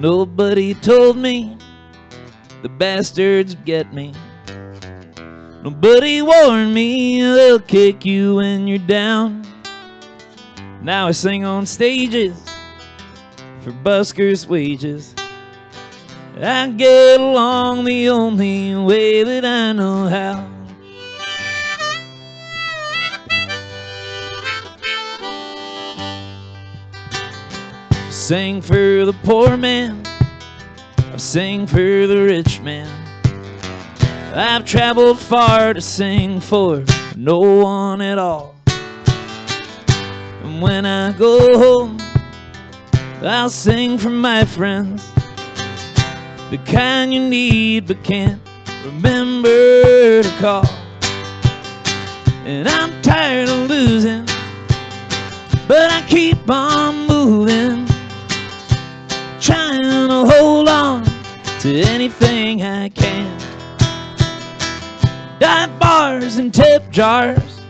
Nobody told me the bastards get me. Nobody warned me they'll kick you when you're down. Now I sing on stages for buskers' wages. I get along the only way that I know how. Sing for the poor man, I sing for the rich man. I've traveled far to sing for no one at all. And when I go home, I'll sing for my friends, the kind you need but can't remember to call. And I'm tired of losing, but I keep on moving, trying to hold on to anything I can. Dive bars and tip jars,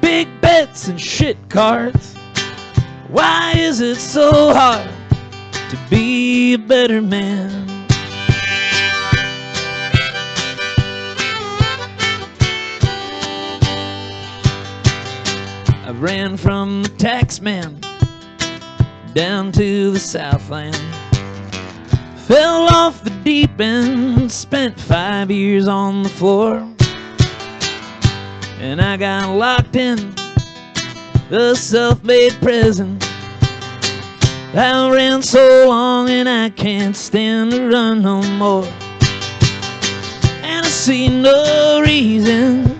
big bets and shit cards. Why is it so hard to be a better man? I ran from the tax man down to the Southland, fell off the deep end, spent 5 years on the floor, and I got locked in the self-made prison. I ran so long and I can't stand to run no more, and I see no reason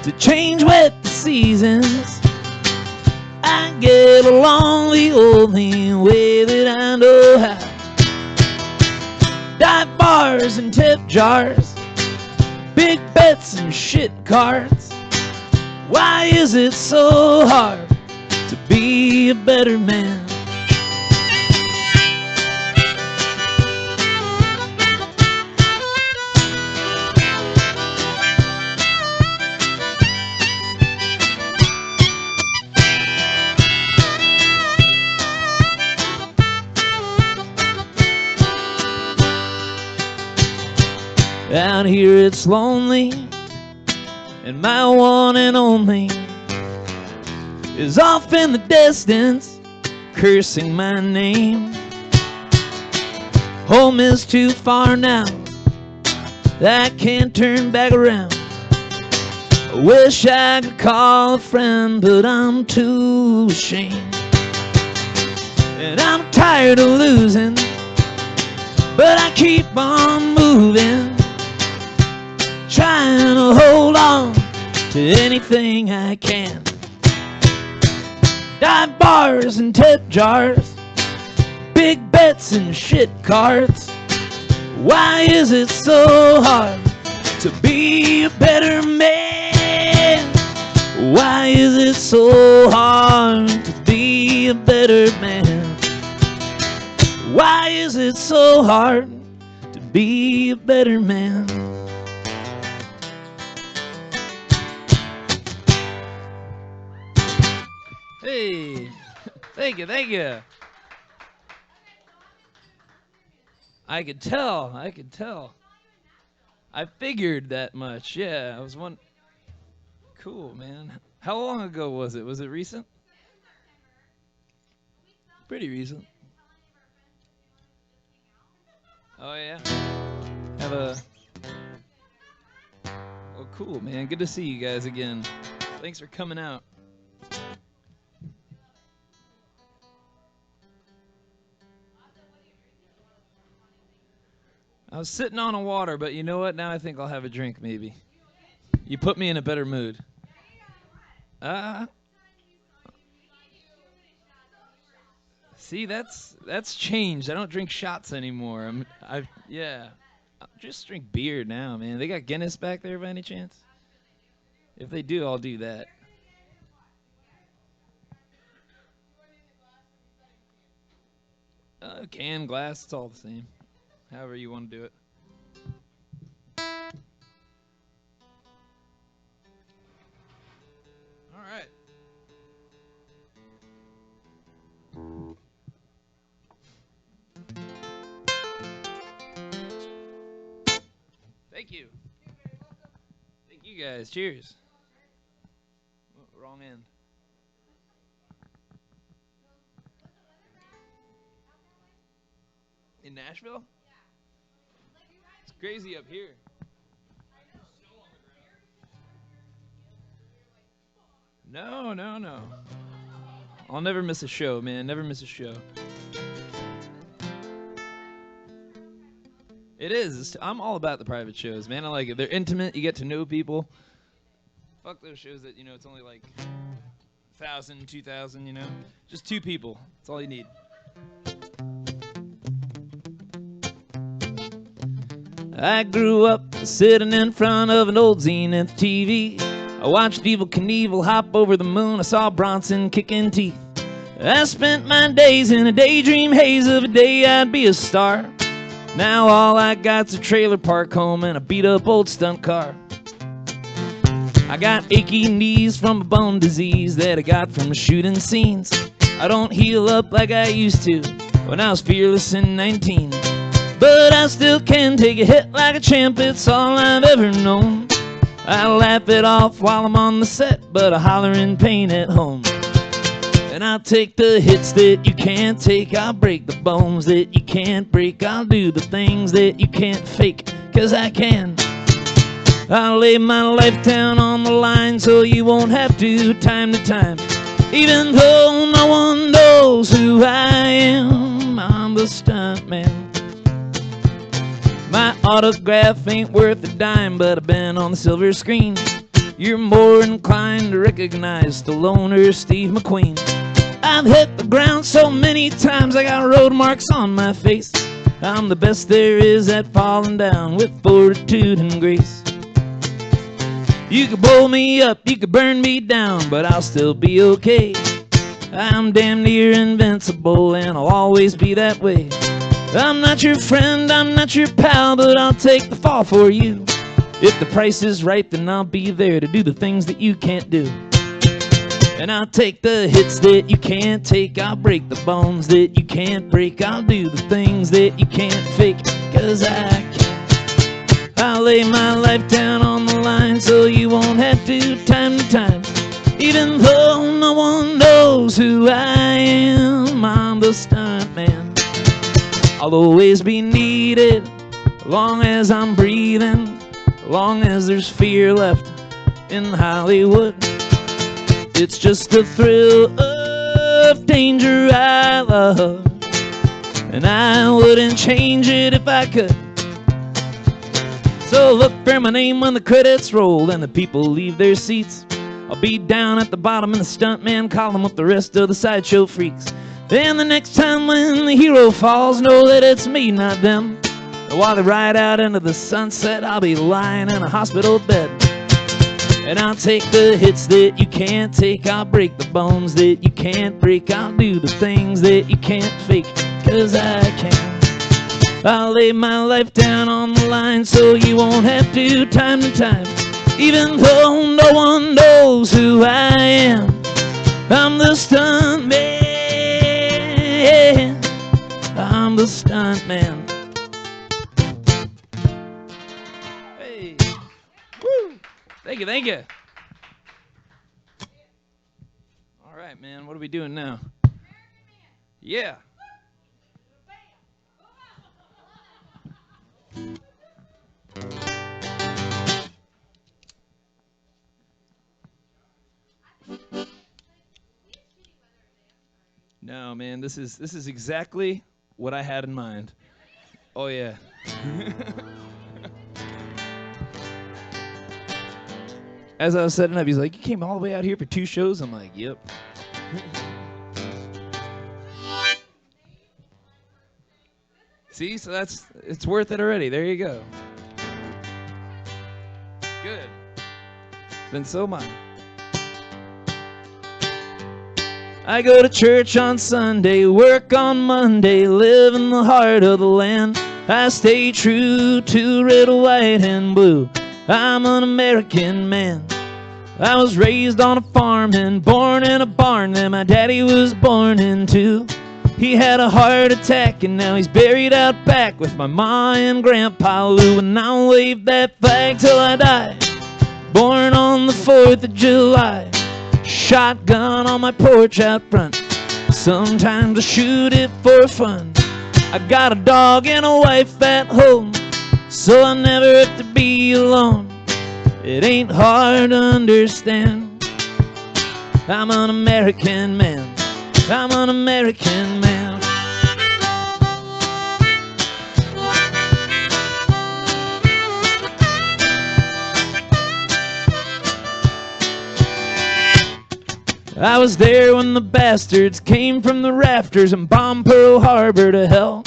to change with the seasons. I get along the only way that I know how. Dive bars and tip jars, big bets and shit cards. Why is it so hard to be a better man? Out here it's lonely, and my one and only is off in the distance, cursing my name. Home is too far now, I can't turn back around. I wish I could call a friend, but I'm too ashamed. And I'm tired of losing, but I keep on moving, trying to hold on to anything I can. Dive bars and tip jars, big bets and shit cards. Why is it so hard to be a better man? Why is it so hard to be a better man? Why is it so hard to be a better man? Hey, thank you, thank you. I could tell, I could tell. I figured that much, yeah. I was one. Cool, man. How long ago was it? Was it recent? Pretty recent. Oh, yeah. Have a. Well, cool, man. Good to see you guys again. Thanks for coming out. I was sitting on a water, but you know what? Now I think I'll have a drink, maybe. You put me in a better mood. See, that's changed. I don't drink shots anymore. Yeah. I'll just drink beer now, man. They got Guinness back there by any chance? If they do, I'll do that. Can, glass, it's all the same. However you want to do it. All right. Thank you. Thank you guys. Cheers. Oh, wrong end. In Nashville? It's crazy up here. No, no, no. I'll never miss a show, man. Never miss a show. It is. I'm all about the private shows, man. I like it. They're intimate. You get to know people. Fuck those shows that, it's only like 1,000, 2,000, Just two people. That's all you need. I grew up sitting in front of an old Zenith TV. I watched Evel Knievel hop over the moon. I saw Bronson kicking teeth. I spent my days in a daydream haze of a day I'd be a star. Now all I got's a trailer park home and a beat-up old stunt car. I got achy knees from a bone disease that I got from shooting scenes. I don't heal up like I used to when I was fearless and 19. But I still can take a hit like a champ, it's all I've ever known. I laugh it off while I'm on the set, but I holler in pain at home. And I'll take the hits that you can't take, I'll break the bones that you can't break, I'll do the things that you can't fake, 'cause I can. I'll lay my life down on the line so you won't have to time to time. Even though no one knows who I am, I'm the stunt man. My autograph ain't worth a dime, but I've been on the silver screen. You're more inclined to recognize Stallone or Steve McQueen. I've hit the ground so many times I got road marks on my face. I'm the best there is at falling down with fortitude and grace. You could blow me up, you could burn me down, but I'll still be okay. I'm damn near invincible and I'll always be that way. I'm not your friend, I'm not your pal, but I'll take the fall for you. If the price is right, then I'll be there to do the things that you can't do. And I'll take the hits that you can't take, I'll break the bones that you can't break, I'll do the things that you can't fake, 'cause I can. I'll lay my life down on the line so you won't have to time to time. Even though no one knows who I am, I'm the stunt man. I'll always be needed, as long as I'm breathing, as long as there's fear left in Hollywood. It's just the thrill of danger I love, and I wouldn't change it if I could. So look for my name when the credits roll and the people leave their seats. I'll be down at the bottom in the stuntman column with the rest of the sideshow freaks. Then the next time when the hero falls, know that it's me, not them. And while they ride out into the sunset, I'll be lying in a hospital bed. And I'll take the hits that you can't take, I'll break the bones that you can't break, I'll do the things that you can't fake, 'cause I can. I'll lay my life down on the line so you won't have to time to time. Even though no one knows who I am, I'm the stunt man. I'm the stunt man. Hey. Woo. Thank you, thank you. All right, man, what are we doing now? Yeah. No, man, this is exactly what I had in mind. Oh yeah. As I was setting up, he's like, "You came all the way out here for 2 shows?" I'm like, "Yep." See, so it's worth it already. There you go. Good. Then so am I. I go to church on Sunday, work on Monday, live in the heart of the land. I stay true to red, white, and blue. I'm an American man. I was raised on a farm and born in a barn that my daddy was born into. He had a heart attack and now he's buried out back with my ma and Grandpa Lou, and I'll wave that flag till I die. Born on the 4th of July, shotgun on my porch out front. Sometimes I shoot it for fun. I got a dog and a wife at home, so I never have to be alone. It ain't hard to understand. I'm an American man. I'm an American man. I was there when the bastards came from the rafters and bombed Pearl Harbor to hell.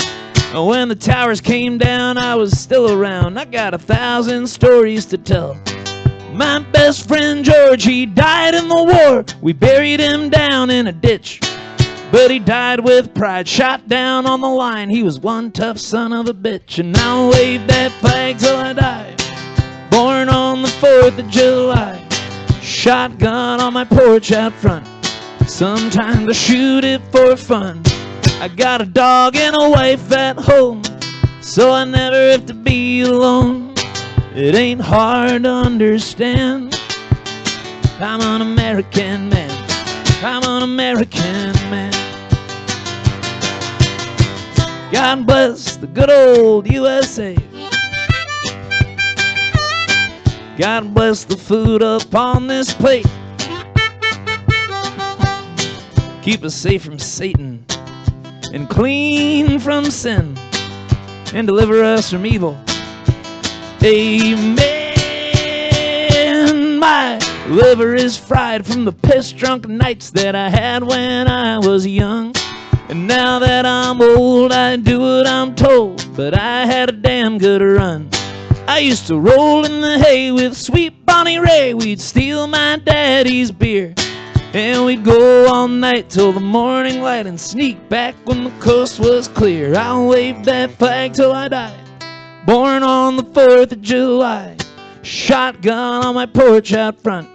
And when the towers came down, I was still around. I got 1,000 stories to tell. My best friend George, he died in the war. We buried him down in a ditch, but he died with pride, shot down on the line. He was one tough son of a bitch, and I'll wave that flag till I die. Born on the 4th of July, shotgun on my porch out front. Sometimes I shoot it for fun. I got a dog and a wife at home, so I never have to be alone. It ain't hard to understand. I'm an American man. I'm an American man. God bless the good old USA. God bless the food up on this plate. Keep us safe from Satan and clean from sin, and deliver us from evil. Amen. My liver is fried from the piss-drunk nights that I had when I was young. And now that I'm old, I do what I'm told, but I had a damn good run. I used to roll in the hay with sweet Bonnie Ray. We'd steal my daddy's beer, and we'd go all night till the morning light and sneak back when the coast was clear. I'll wave that flag till I die. Born on the 4th of July, shotgun on my porch out front.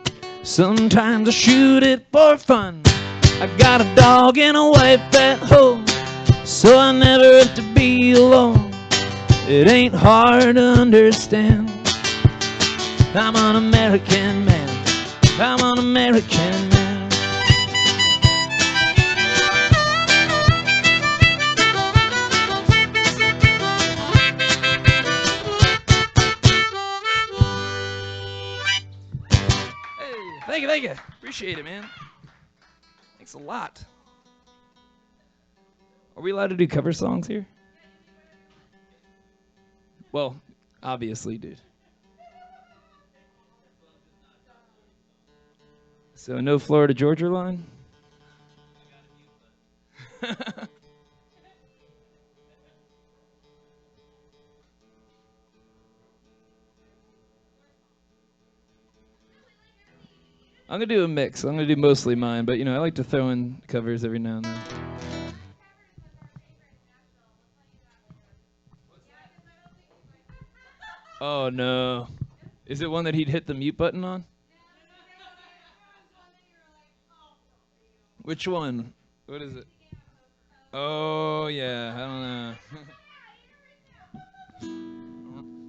Sometimes I shoot it for fun. I got a dog and a wife at home, so I never have to be alone. It ain't hard to understand. I'm an American man. I'm an American man. Hey, thank you. Appreciate it, man. Thanks a lot. Are we allowed to do cover songs here? Well, obviously, dude. So no Florida Georgia line? I'm going to do a mix. I'm going to do mostly mine, but, you know, I like to throw in covers every now and then. Oh, no. Is it one that he'd hit the mute button on? Which one? What is it? Oh, yeah. I don't know.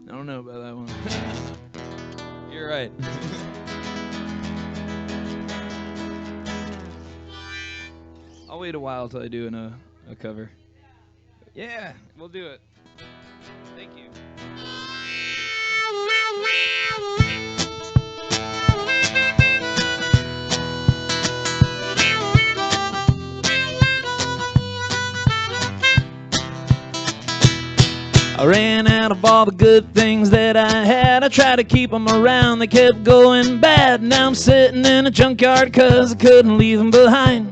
I don't know about that one. You're right. I'll wait a while till I do a cover. Yeah, we'll do it. Thank you. I ran out of all the good things that I had. I tried to keep them around, they kept going bad. Now I'm sitting in a junkyard 'cause I couldn't leave them behind.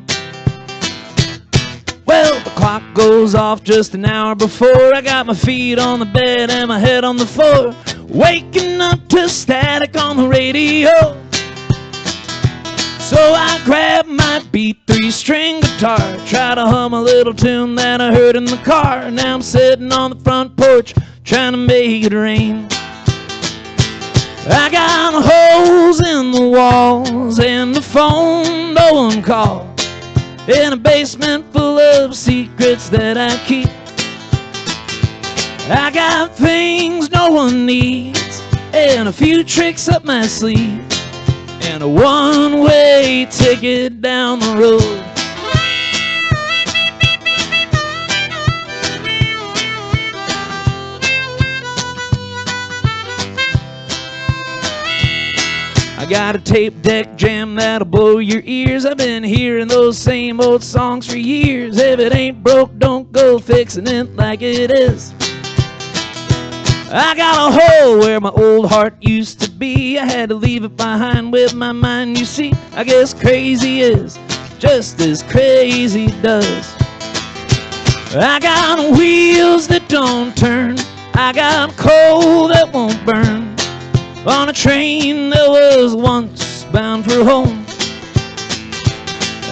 Well, the clock goes off just an hour before I got my feet on the bed and my head on the floor, waking up to static on the radio. So I grabbed my B3 string guitar, try to hum a little tune that I heard in the car. Now I'm sitting on the front porch trying to make it rain. I got holes in the walls and the phone no one called. in a basement full of secrets that I keep. I got things no one needs, and a few tricks up my sleeve, and a one-way ticket down the road. I got a tape deck jam that'll blow your ears. I've been hearing those same old songs for years. If it ain't broke, don't go fixing it like it is. I got a hole where my old heart used to be. I had to leave it behind with my mind, you see. I guess crazy is just as crazy does. I got wheels that don't turn. I got coal that won't burn, on a train that was once bound for home.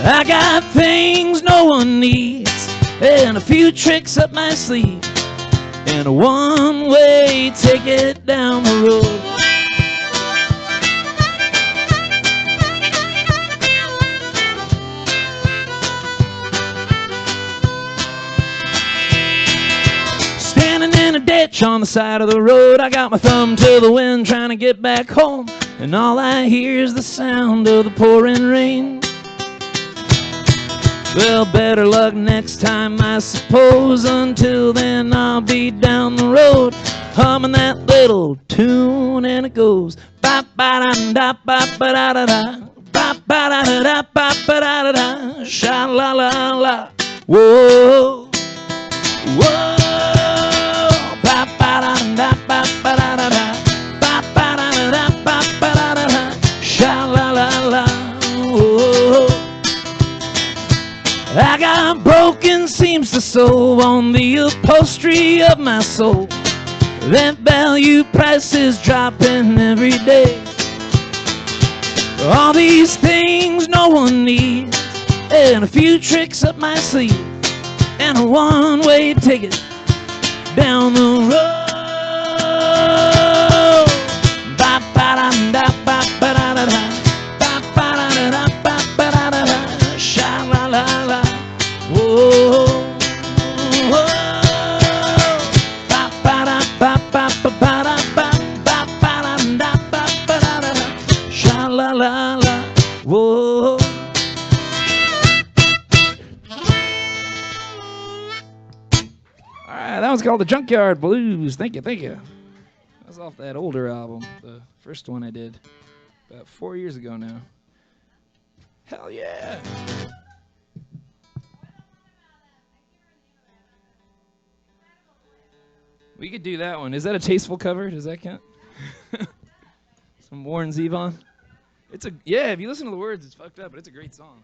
I got things no one needs, and a few tricks up my sleeve, and a one-way ticket down the road. Standing in a ditch on the side of the road, I got my thumb to the wind trying to get back home, and all I hear is the sound of the pouring rain. Well, better luck next time, I suppose. Until then, I'll be down the road humming that little tune, and it goes ba ba da da ba ba da da da, ba ba da da da ba ba da da da, sha la la la. Whoa, whoa, ba ba da da ba ba da da da, ba ba da da ba ba da da da, sha la la la. Whoa. I got broken seams to sew on the upholstery of my soul. That value price is dropping every day. All these things no one needs, and a few tricks up my sleeve, and a one-way ticket down the road. Ba ba da da ba ba da da da, ba ba da da ba ba da da da, sha la la la. Whoa, whoa, ba ba da ba ba ba ba da ba ba ba da da ba ba da da, sha la la la. Whoa. All right, that one's called the Junkyard Blues. Thank you, thank you. That was off that older album, the first one I did about 4 years ago now. Hell yeah. We could do that one. Is that a tasteful cover? Does that count? Some Warren Zevon. It's a if you listen to the words, it's fucked up, but it's a great song.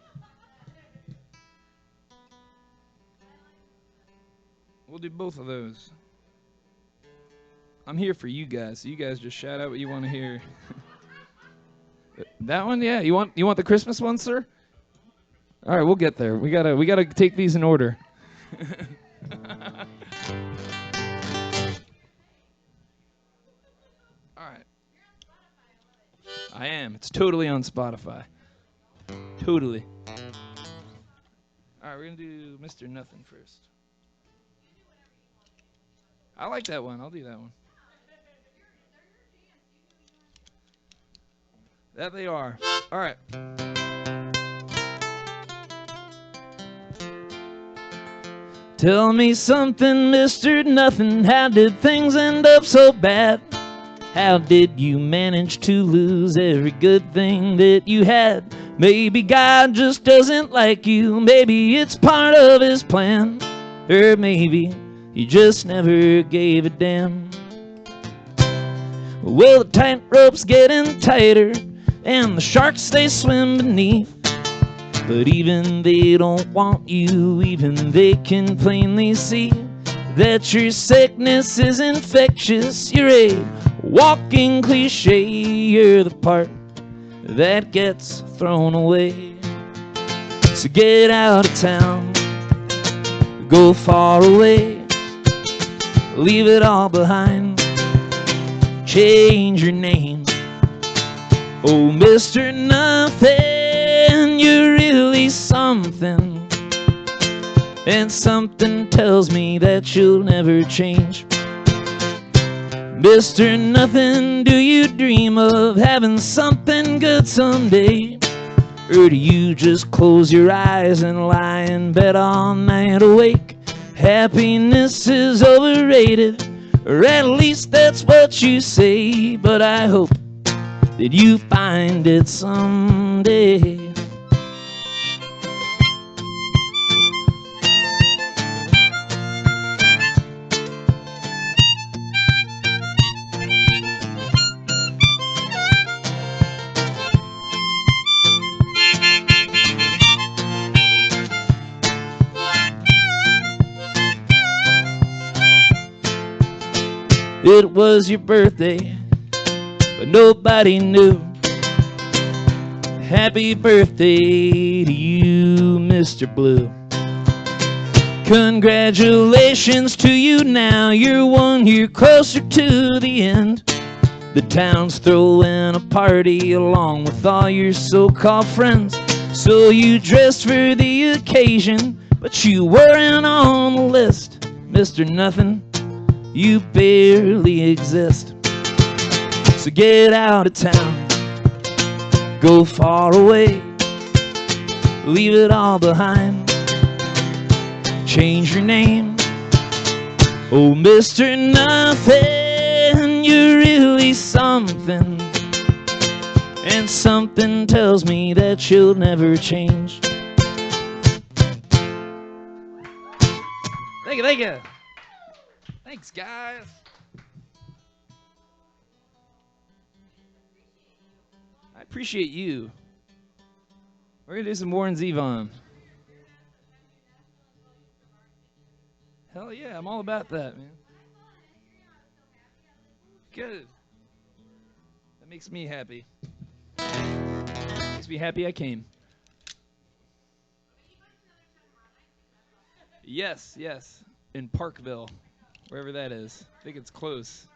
We'll do both of those. I'm here for you guys, so you guys just shout out what you want to hear. That one, yeah. You want the Christmas one, sir? All right, we'll get there. We gotta take these in order. All right. I am. It's totally on Spotify. Totally. All right, we're gonna do Mr. Nothing first. I like that one. I'll do that one. That they are. All right. Tell me something, Mr. Nothing. How did things end up so bad? How did you manage to lose every good thing that you had? Maybe God just doesn't like you. Maybe it's part of his plan. Or maybe he just never gave a damn. Well, the tightrope's getting tighter, and the sharks they swim beneath. But even they don't want you, even they can plainly see that your sickness is infectious. You're a walking cliche, you're the part that gets thrown away. So get out of town, go far away, leave it all behind, change your name. Oh, Mr. Nothing, you're really something. and something tells me that you'll never change. Mr. Nothing, do you dream of having something good someday? Or do you just close your eyes and lie in bed all night awake? Happiness is overrated, or at least that's what you say. But I hope that you find it someday. It was your birthday, but nobody knew. Happy birthday to you, Mr. Blue. Congratulations to you now, you're 1 year closer to the end. The town's throwing a party along with all your so-called friends. So you dressed for the occasion, but you weren't on the list. Mr. Nothing, you barely exist. So get out of town, go far away, leave it all behind, change your name. Oh, Mr. Nothing, you're really something, and something tells me that you'll never change. Thank you, thank you. Thanks, guys. I appreciate you. We're going to do some Warren Zevon. Hell yeah, I'm all about that, man. Good. That makes me happy. Makes me happy I came. Yes, yes. In Parkville. Wherever that is. I think it's close.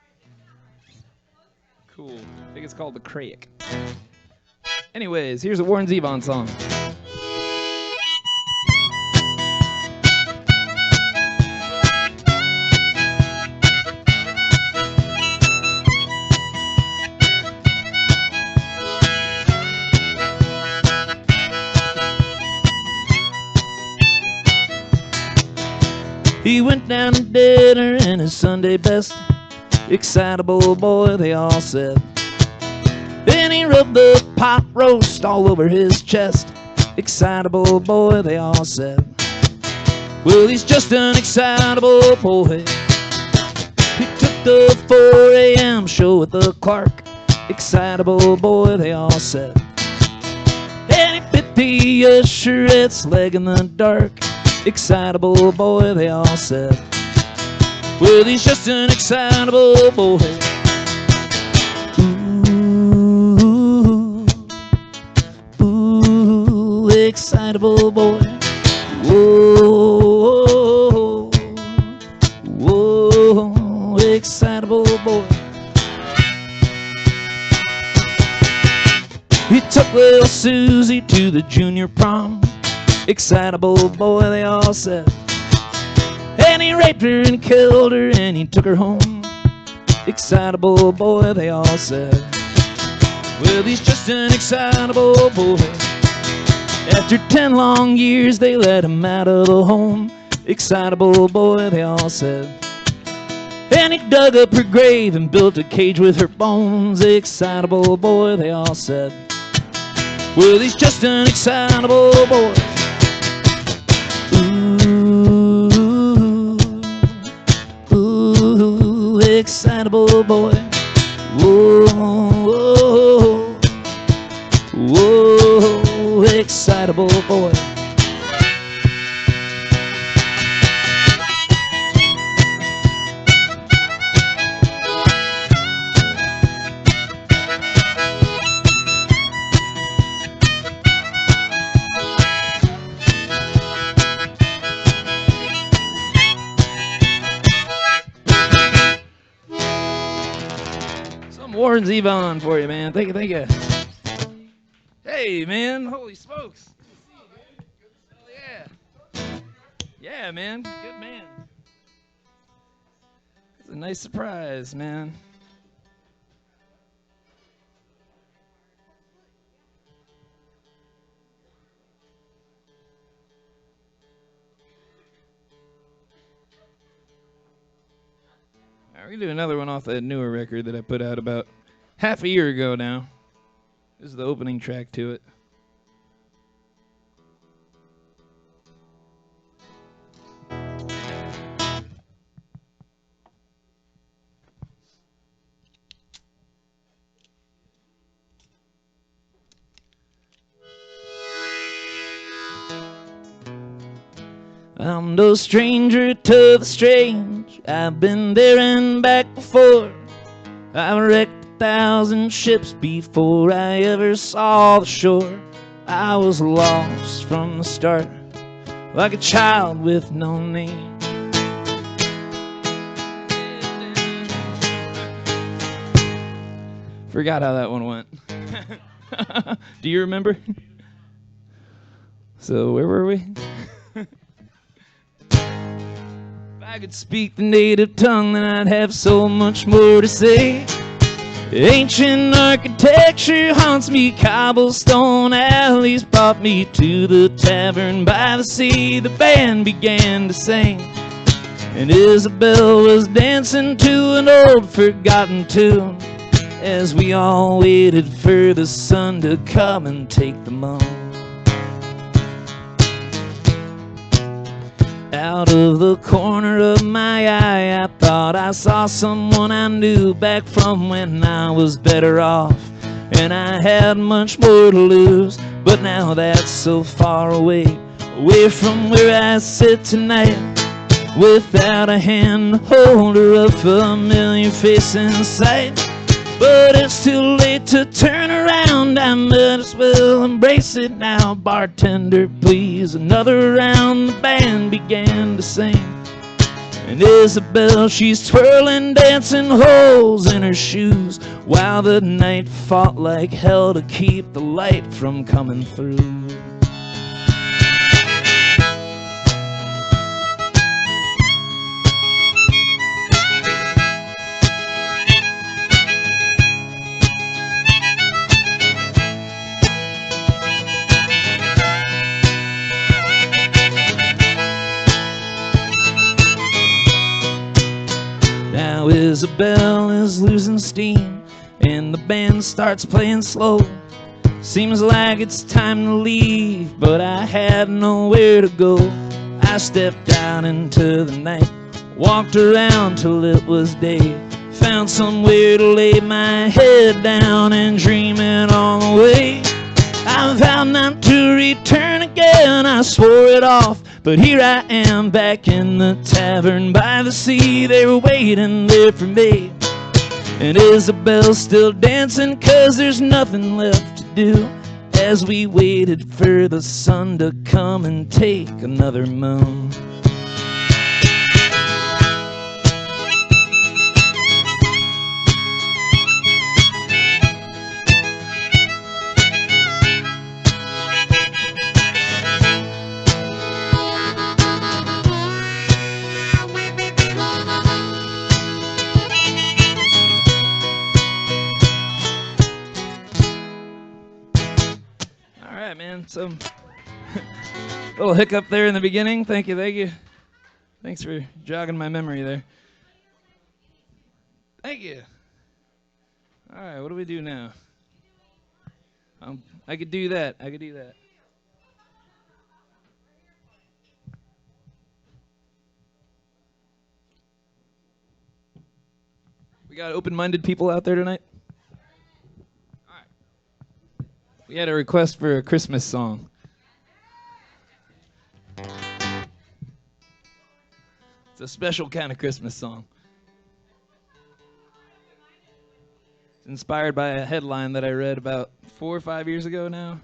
Cool. I think it's called the Craik. Anyways, here's a Warren Zevon song. He went down to dinner in his Sunday best. Excitable boy, they all said. Then he rubbed the pot roast all over his chest. Excitable boy, they all said. Well, he's just an excitable boy. He took the 4 a.m. show with the Clark. Excitable boy, they all said. And he bit the usherette's leg in the dark. Excitable boy, they all said. Well, he's just an excitable boy. Ooh, ooh, excitable boy. Whoa, whoa, excitable boy. He took little Susie to the junior prom. Excitable boy, they all said. And he raped her and killed her and he took her home. Excitable boy, they all said. Well, he's just an excitable boy. After 10 long years, they let him out of the home. Excitable boy, they all said. And he dug up her grave and built a cage with her bones. Excitable boy, they all said. Well, he's just an excitable boy. Ooh, excitable boy. Whoa, whoa, whoa, excitable boy. Warren Zevon for you, man. Thank you, thank you. Hey, man. Holy smokes. Good to see you, dude. Hell yeah. Yeah, man. Good man. It's a nice surprise, man. All right, we're gonna do another one off that newer record that I put out about half a year ago now. This is the opening track to it. I'm no stranger to the strange. I've been there and back before. I've wrecked 1,000 ships before I ever saw the shore. I was lost from the start, like a child with no name. Forgot how that one went. Do you remember? So where were we? If I could speak the native tongue, then I'd have so much more to say. Ancient architecture haunts me, cobblestone alleys brought me to the tavern by the sea. The band began to sing, and Isabel was dancing to an old forgotten tune, as we all waited for the sun to come and take the moon. Out of the corner of my eye, I thought I saw someone I knew back from when I was better off, and I had much more to lose. But now that's so far away, away from where I sit tonight, without a hand to hold or a familiar face in sight. But it's too late to turn around, I might as well embrace it now. Bartender, please, another round. The band began to sing, and Isabel, she's twirling dancing holes in her shoes, while the night fought like hell to keep the light from coming through. Now Isabel is losing steam, and the band starts playing slow. Seems like it's time to leave, but I had nowhere to go. I stepped out into the night, walked around till it was day, found somewhere to lay my head down and dream it all away. I vowed not to return again, I swore it off, but here I am back in the tavern by the sea. They were waiting there for me, and Isabel's still dancing, 'cause there's nothing left to do, as we waited for the sun to come and take another moon. Man, some little hiccup there in the beginning. Thank you. Thanks for jogging my memory there. Thank you. All right, what do we do now? I could do that. We got open-minded people out there tonight? We had a request for a Christmas song. It's a special kind of Christmas song. It's inspired by a headline that I read about 4 or 5 years ago now.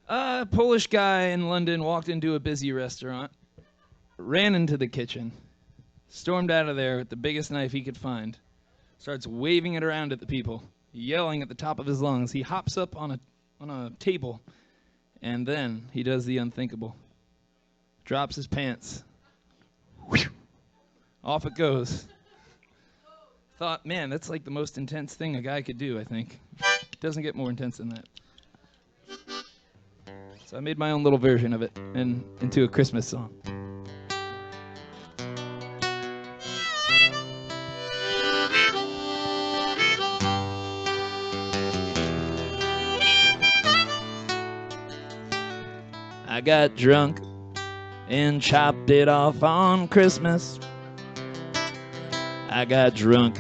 A Polish guy in London walked into a busy restaurant, ran into the kitchen, stormed out of there with the biggest knife he could find, starts waving it around at the people. yelling at the top of his lungs. He hops up on a table, and then he does the unthinkable. Drops his pants. Whew. Off it goes. Thought, man, that's like the most intense thing a guy could do, I think. It doesn't get more intense than that. So I made my own little version of it and into a Christmas song. I got drunk and chopped it off on Christmas. I got drunk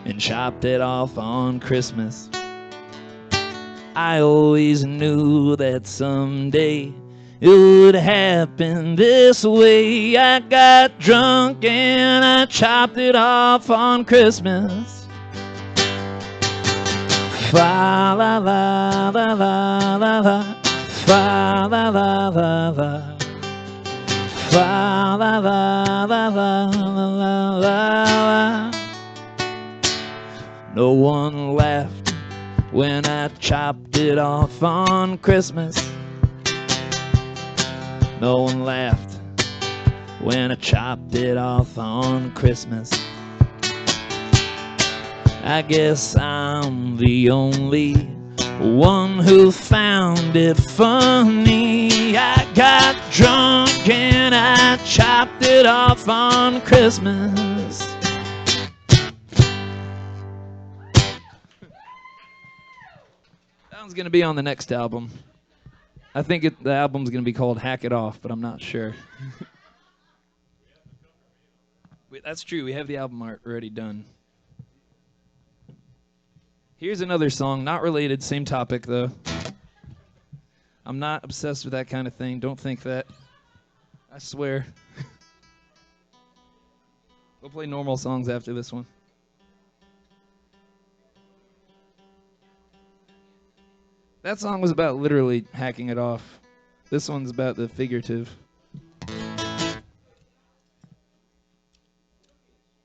and chopped it off on Christmas. I always knew that someday it would happen this way. I got drunk and I chopped it off on Christmas. Fa la la la la la la, fa la la la la, fa la la la la la la. No one laughed when I chopped it off on Christmas. No one laughed when I chopped it off on Christmas. I guess I'm the only one who found it funny. I got drunk and I chopped it off on Christmas. That one's gonna be on the next album. I think the album's gonna be called Hack It Off, but I'm not sure. Wait, that's true, we have the album art already done. Here's another song, not related, same topic though. I'm not obsessed with that kind of thing, don't think that. I swear. We'll play normal songs after this one. That song was about literally hacking it off. This one's about the figurative.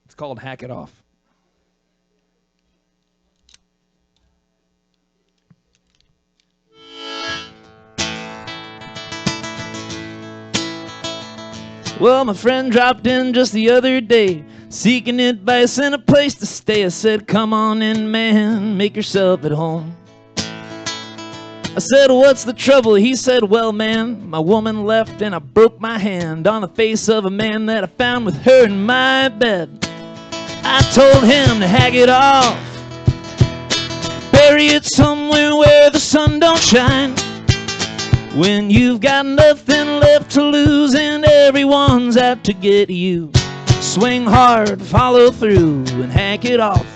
It's called Hack It Off. Well, my friend dropped in just the other day, seeking advice and a place to stay. I said, come on in, man, make yourself at home. I said, what's the trouble? He said, well, man, my woman left and I broke my hand on the face of a man that I found with her in my bed. I told him to hack it off, bury it somewhere where the sun don't shine. When you've got nothing left to lose and everyone's out to get you, swing hard, follow through, and hack it off.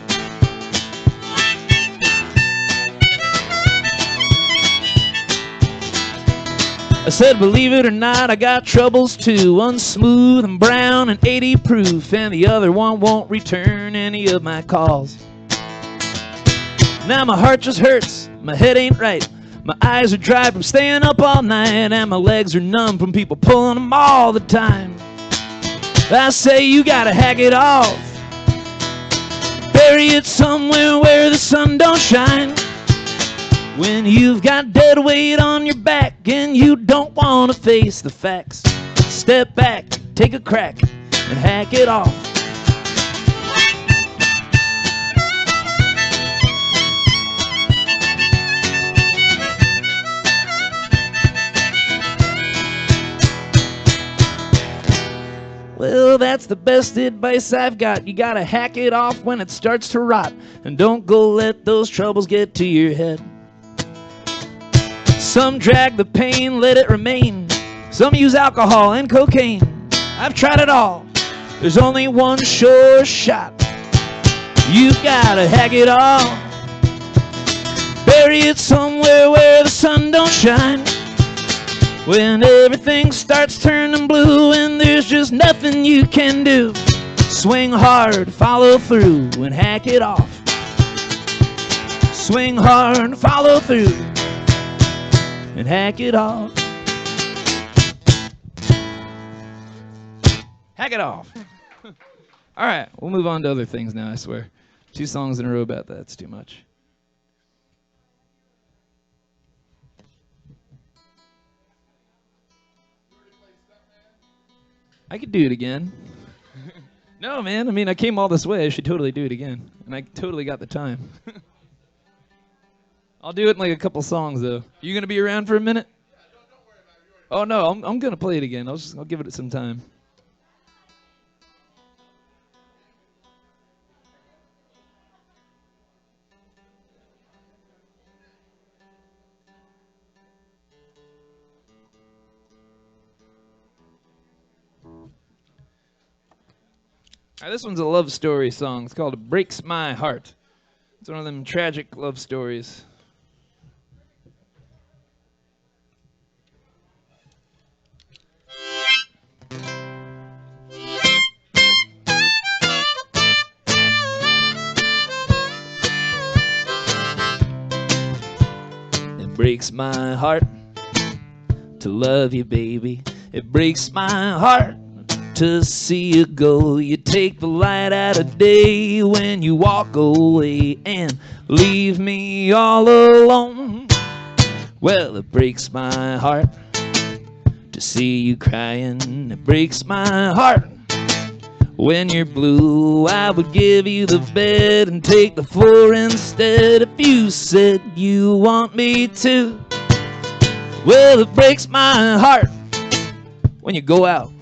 I said, believe it or not, I got troubles too. One smooth and brown and 80 proof, and the other one won't return any of my calls. Now my heart just hurts, my head ain't right. My eyes are dry from staying up all night, and my legs are numb from people pulling them all the time. I say you gotta hack it off, bury it somewhere where the sun don't shine. When you've got dead weight on your back and you don't want to face the facts, step back, take a crack, and hack it off. Well, that's the best advice I've got. You gotta hack it off when it starts to rot, and don't go let those troubles get to your head. Some drag the pain, let it remain. Some use alcohol and cocaine. I've tried it all. There's only one sure shot. You gotta hack it off, bury it somewhere where the sun don't shine. When everything starts turning blue and there's just nothing you can do, swing hard, follow through, and hack it off. Swing hard, follow through, and hack it off. Hack it off. All right, we'll move on to other things now, I swear. 2 songs in a row about that. It's too much. I could do it again. No, man. I mean, I came all this way. I should totally do it again. And I totally got the time. I'll do it in like a couple songs, though. You going to be around for a minute? Oh, no. I'm going to play it again. I'll give it some time. This one's a love story song. It's called It Breaks My Heart. It's one of them tragic love stories. It breaks my heart to love you, baby. It breaks my heart to see you go. You take the light out of day when you walk away and leave me all alone. Well, it breaks my heart to see you crying. It breaks my heart when you're blue. I would give you the bed and take the floor instead if you said you want me to. Well, it breaks my heart when you go out.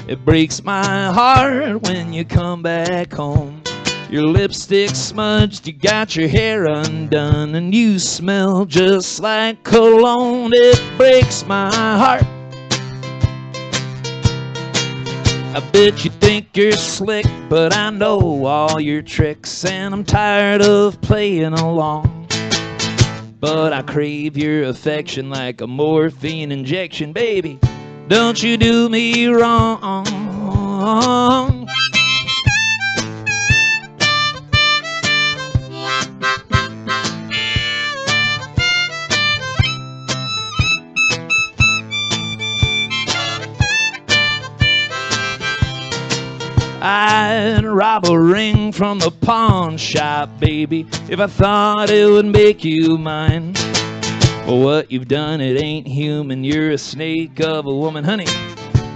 It breaks my heart when you come back home. Your lipstick smudged, you got your hair undone, and you smell just like cologne. It breaks my heart. I bet you think you're slick, but I know all your tricks, and I'm tired of playing along. But I crave your affection like a morphine injection, baby. Don't you do me wrong. I'd rob a ring from the pawn shop, baby, if I thought it would make you mine. Well, what you've done, it ain't human. You're a snake of a woman, honey.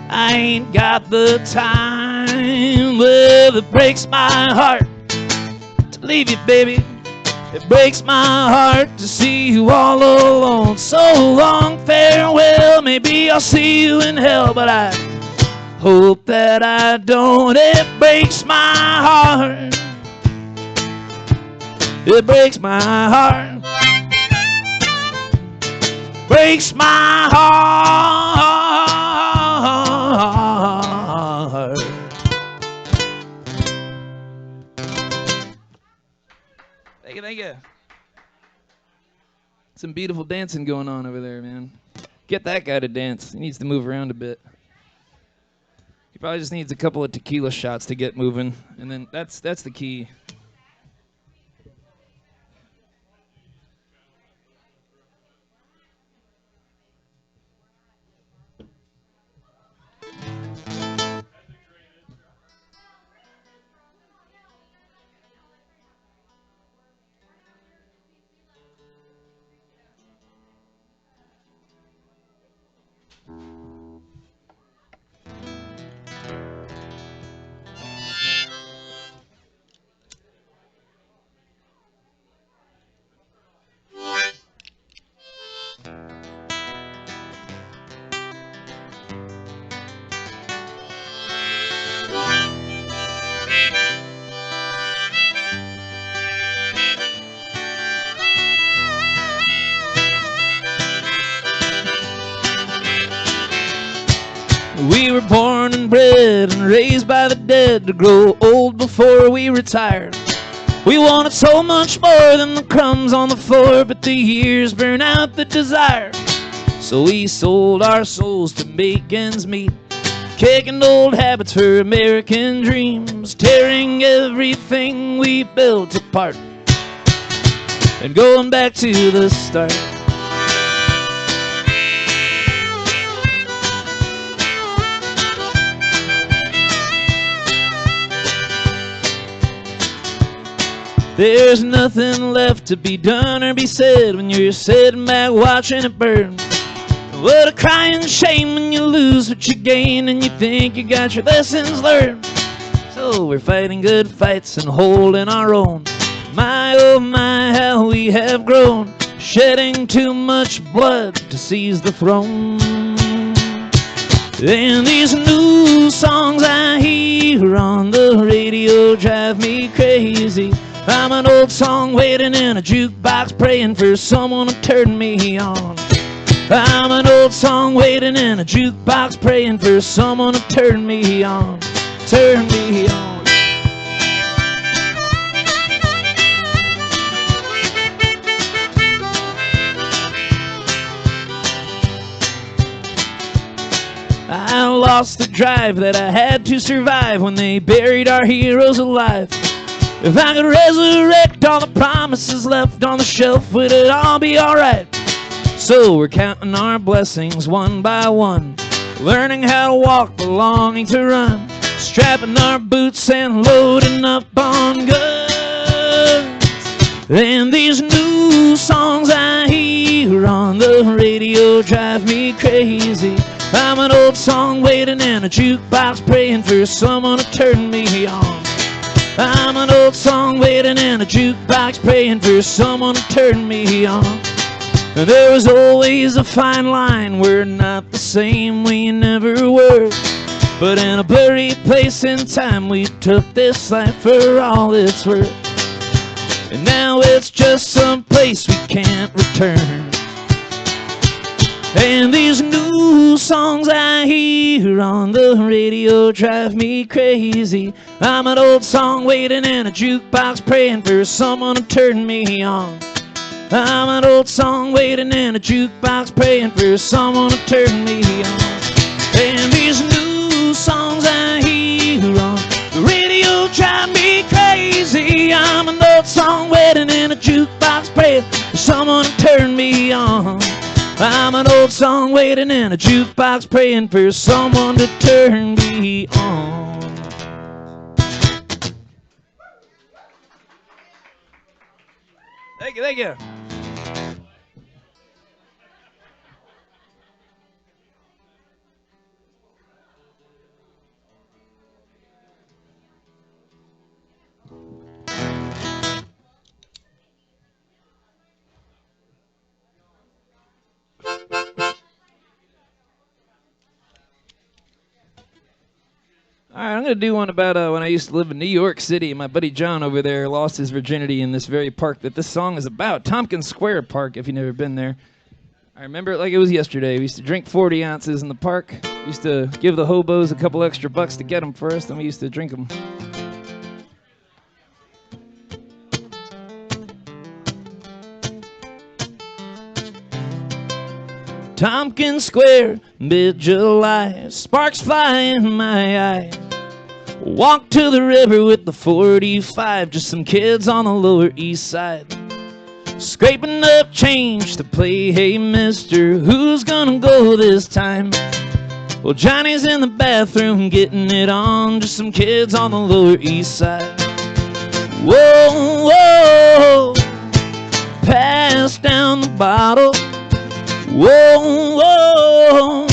I ain't got the time. Well, it breaks my heart to leave you, baby. It breaks my heart to see you all alone. So long, farewell. Maybe I'll see you in hell, but I hope that I don't. It breaks my heart. It breaks my heart. Breaks my heart. Thank you, thank you. Some beautiful dancing going on over there, man. Get that guy to dance. He needs to move around a bit. He probably just needs a couple of tequila shots to get moving, and then that's the key. We were born and bred and raised by the dead to grow old before we retired. We wanted so much more than the crumbs on the floor, but the years burn out the desire. So we sold our souls to make ends meet, kicking old habits for American dreams, tearing everything we built apart and going back to the start. There's nothing left to be done or be said when you're sitting back watching it burn. What a crying shame when you lose what you gain and you think you got your lessons learned. So we're fighting good fights and holding our own. My oh my, how we have grown, shedding too much blood to seize the throne. And these new songs I hear on the radio drive me crazy. I'm an old song waiting in a jukebox praying for someone to turn me on. I'm an old song waiting in a jukebox praying for someone to turn me on. Turn me on. I lost the drive that I had to survive when they buried our heroes alive. If I could resurrect all the promises left on the shelf, would it all be alright? So we're counting our blessings one by one, learning how to walk, belonging to run, strapping our boots and loading up on guns. And these new songs I hear on the radio drive me crazy. I'm an old song waiting in a jukebox praying for someone to turn me on. I'm an old song waiting in a jukebox praying for someone to turn me on. And there was always a fine line, we're not the same, we never were. But in a blurry place in time we took this life for all it's worth. And now it's just some place we can't return. And these new songs I hear on the radio drive me crazy. I'm an old song waiting in a jukebox praying for someone to turn me on. I'm an old song waiting in a jukebox praying for someone to turn me on. And these new songs I hear on the radio drive me crazy. I'm an old song waiting in a jukebox praying for someone to turn me on. I'm an old song waiting in a jukebox praying for someone to turn me on. Thank you, thank you. All right, I'm going to do one about when I used to live in New York City. My buddy John over there lost his virginity in this very park that this song is about, Tompkins Square Park, if you've never been there. I remember it like it was yesterday. We used to drink 40 ounces in the park. We used to give the hobos a couple extra bucks to get them for us, then we used to drink them. Tompkins Square, mid-July, sparks fly in my eyes. Walk to the river with the 45, just some kids on the Lower East Side. Scraping up change to play, hey mister, who's gonna go this time? Well, Johnny's in the bathroom getting it on, just some kids on the Lower East Side. Whoa, whoa, pass down the bottle. Whoa, whoa,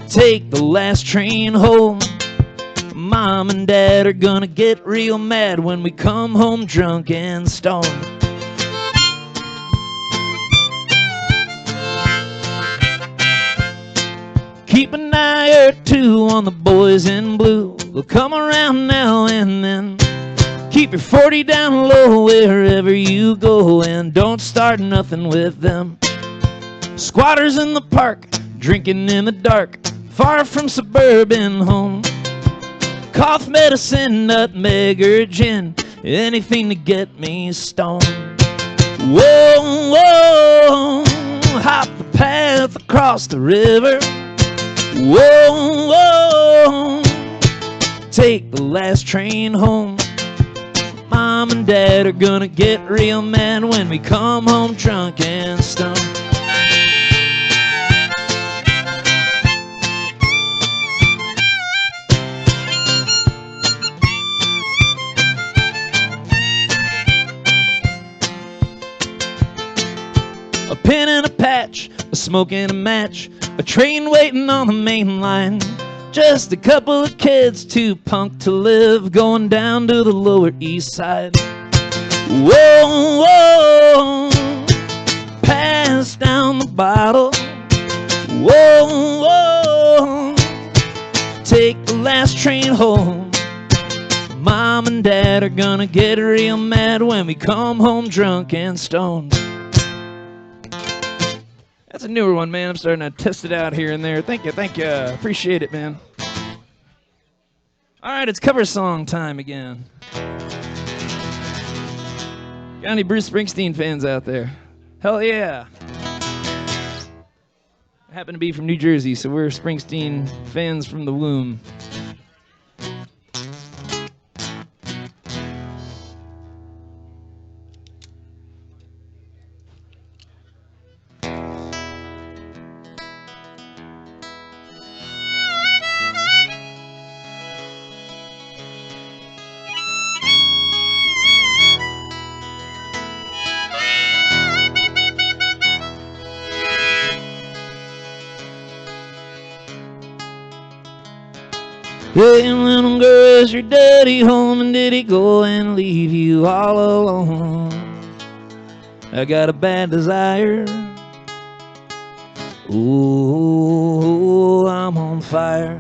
take the last train home. Mom and Dad are gonna get real mad when we come home drunk and stoned. Keep an eye or two on the boys in blue. They'll come around now and then. Keep your 40 down low wherever you go, and don't start nothing with them. Squatters in the park, drinking in the dark, far from suburban home. Cough medicine, nutmeg or gin, anything to get me stoned. Whoa, whoa, hop the path across the river. Whoa, whoa, take the last train home. Mom and Dad are gonna get real mad when we come home drunk and stoned. patch, smoking a match, a train waiting on the main line. Just a couple of kids, too punk to live, going down to the Lower East Side. Whoa, whoa, pass down the bottle. Whoa, whoa, take the last train home. Mom and Dad are gonna get real mad when we come home drunk and stoned. That's a newer one, man. I'm starting to test it out here and there. Thank you, thank you. Appreciate it, man. All right, it's cover song time again. Got any Bruce Springsteen fans out there? Hell yeah. I happen to be from New Jersey, so we're Springsteen fans from the womb. Hey, little girl, is your daddy home, and did he go and leave you all alone? I got a bad desire. Ooh, I'm on fire.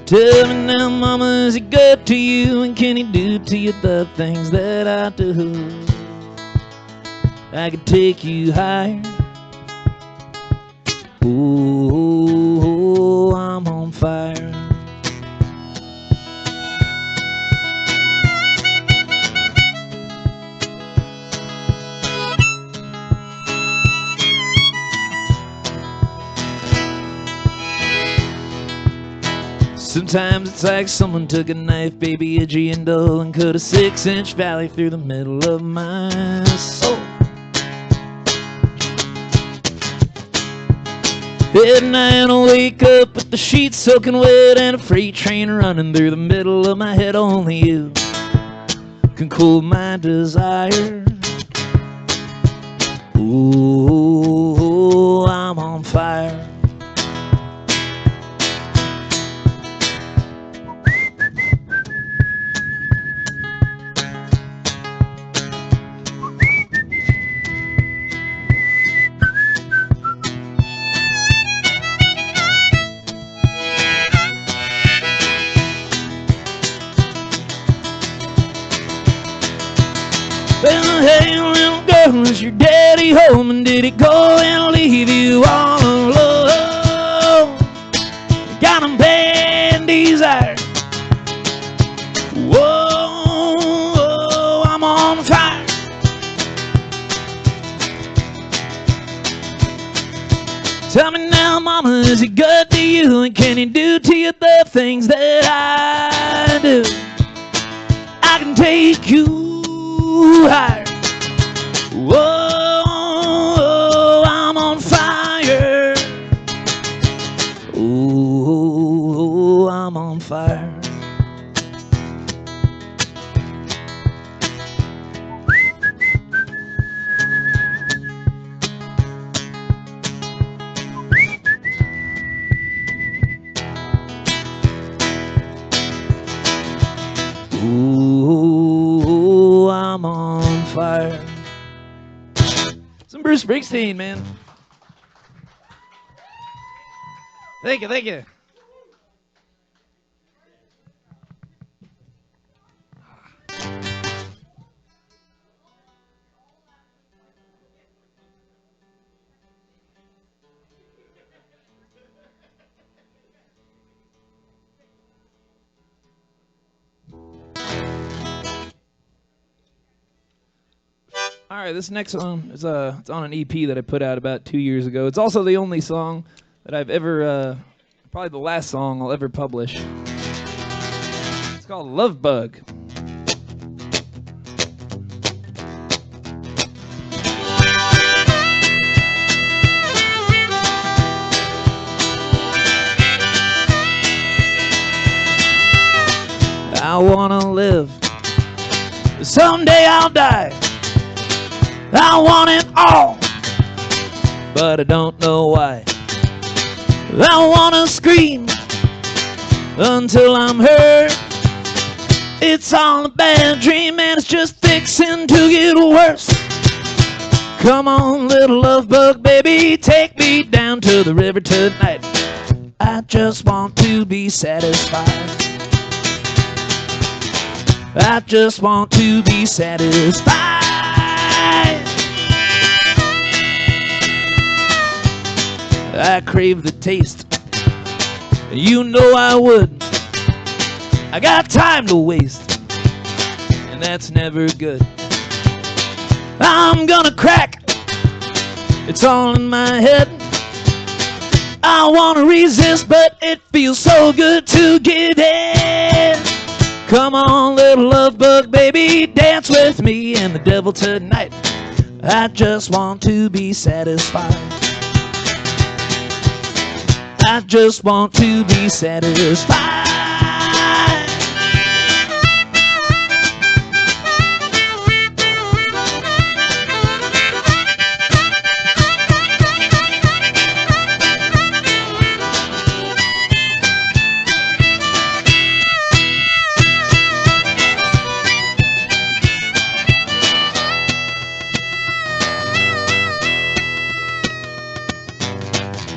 Tell me now, mama, is he good to you, and can he do to you the things that I do? I could take you higher. Ooh, I'm on fire. Sometimes it's like someone took a knife, baby, edgy and dull, and cut a 6-inch valley through the middle of my soul. At night I'll wake up with the sheets soaking wet and a freight train running through the middle of my head. Only you can cool my desire. Ooh, I'm on fire. Hey, little girl, is your daddy home, and did he go and leave you all alone? Got him bad desire. Whoa, I'm on fire. Tell me now, mama, is he good to you, and can he do to you the things that I do? I can take you higher. Whoa, I'm on fire. Ooh, I'm on fire. Ooh, I'm on fire. Some Bruce Springsteen, man. Thank you, thank you. All right, this next song is it's on an EP that I put out about 2 years ago. It's also the only song that I've ever, probably the last song I'll ever publish. It's called Lovebug. I wanna live, someday I'll die. I want it all, but I don't know why. I wanna scream until I'm hurt. It's all a bad dream and it's just fixing to get worse. Come on, little love bug, baby, take me down to the river tonight. I just want to be satisfied. I just want to be satisfied. I crave the taste, you know I would. I got time to waste, and that's never good. I'm gonna crack, it's all in my head. I wanna resist, but it feels so good to give in. Come on, little love bug, baby, dance with me and the devil tonight. I just want to be satisfied. I just want to be satisfied.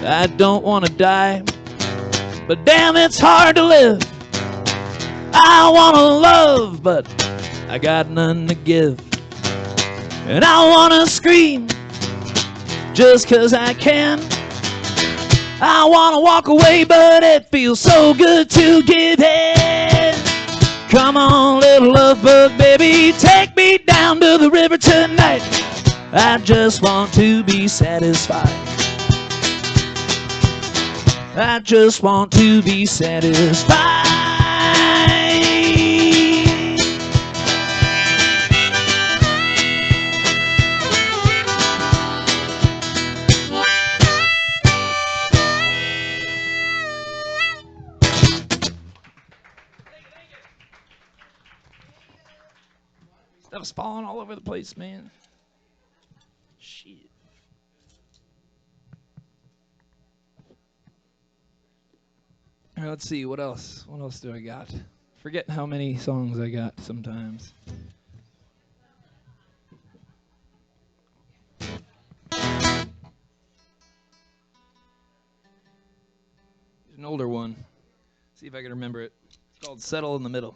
I don't want to die, but damn, it's hard to live. I want to love, but I got none to give. And I want to scream just 'cause I can. I want to walk away, but it feels so good to give in. Come on, little love bug, baby, take me down to the river tonight. I just want to be satisfied. I just want to be satisfied. Stuff's falling all over the place, man. Shit. All right, let's see, what else? What else do I got? Forget how many songs I got sometimes. There's an older one. See if I can remember it. It's called Settle in the Middle.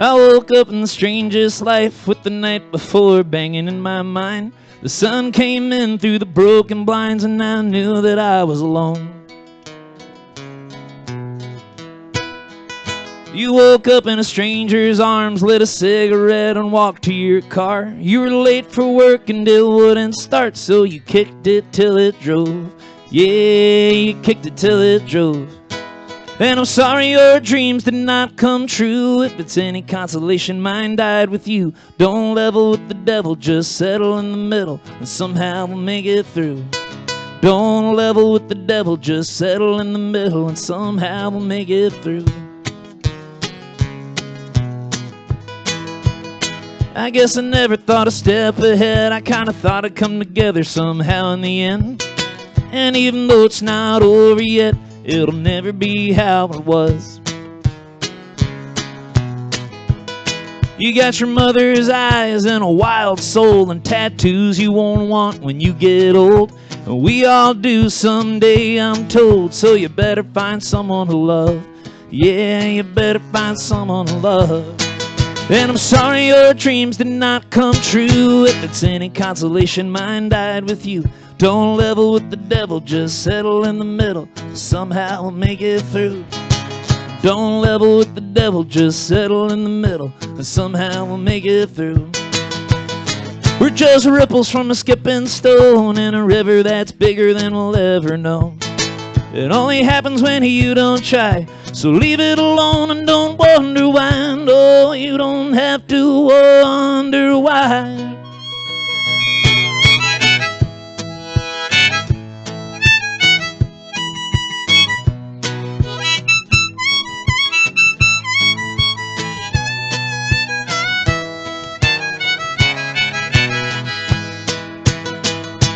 I woke up in the strangest life with the night before banging in my mind. The sun came in through the broken blinds and I knew that I was alone. You woke up in a stranger's arms, lit a cigarette and walked to your car. You were late for work and it wouldn't start, so you kicked it till it drove. Yeah, you kicked it till it drove. And I'm sorry your dreams did not come true. If it's any consolation, mine died with you. Don't level with the devil, just settle in the middle, and somehow we'll make it through. Don't level with the devil, just settle in the middle, and somehow we'll make it through. I guess I never thought a step ahead. I kinda thought it'd come together somehow in the end. And even though it's not over yet, it'll never be how it was. You got your mother's eyes and a wild soul and tattoos you won't want when you get old. And we all do someday, I'm told, so you better find someone to love. Yeah, you better find someone to love. And I'm sorry your dreams did not come true. If it's any consolation, mine died with you. Don't level with the devil, just settle in the middle. Somehow we'll make it through. Don't level with the devil, just settle in the middle, and somehow we'll make it through. We're just ripples from a skipping stone in a river that's bigger than we'll ever know. It only happens when you don't try, So leave it alone and don't wonder why. No, you don't have to wonder why.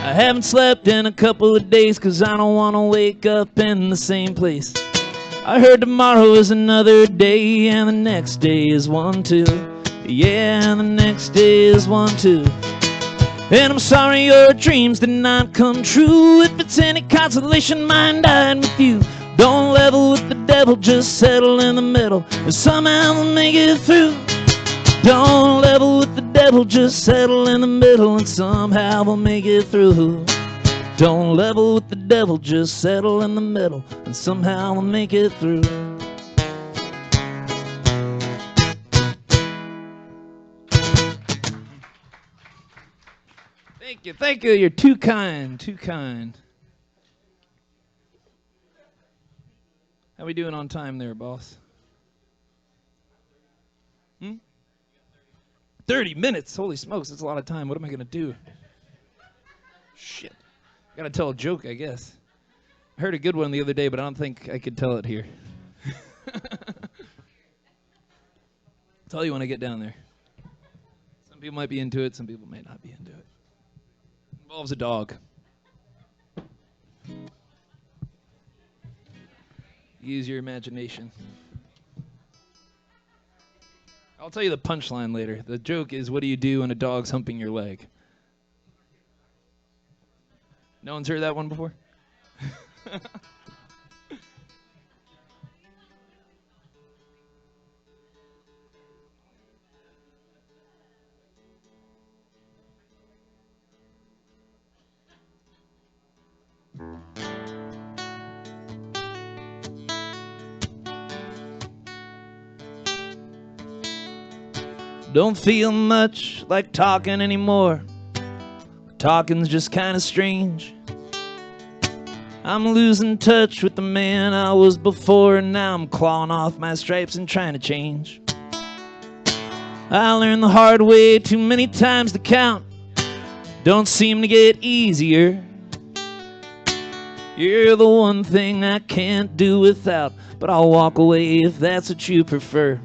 I haven't slept in a couple of days 'cause I don't want to wake up in the same place. I heard tomorrow is another day and the next day is one too. Yeah, and the next day is one too. And I'm sorry your dreams did not come true. If it's any consolation, mine died with you. Don't level with the devil, just settle in the middle, and somehow we'll make it through. Don't level with the devil, just settle in the middle, and somehow we'll make it through. Don't level with the devil, just settle in the middle, and somehow we'll make it through. Thank you, you're too kind, too kind. How we doing on time there, boss? 30 minutes, holy smokes, that's a lot of time. What am I gonna do? Shit, gotta tell a joke, I guess. I heard a good one the other day, but I don't think I could tell it here. I'll tell you when I get down there. Some people might be into it, some people may not be into it. It involves a dog. Use your imagination. I'll tell you the punchline later. The joke is, what do you do when a dog's humping your leg? No one's heard that one before? Don't feel much like talking anymore. Talking's just kind of strange. I'm losing touch with the man I was before, and now I'm clawing off my stripes and trying to change. I learned the hard way too many times to count. Don't seem to get easier. You're the one thing I can't do without, but I'll walk away if that's what you prefer.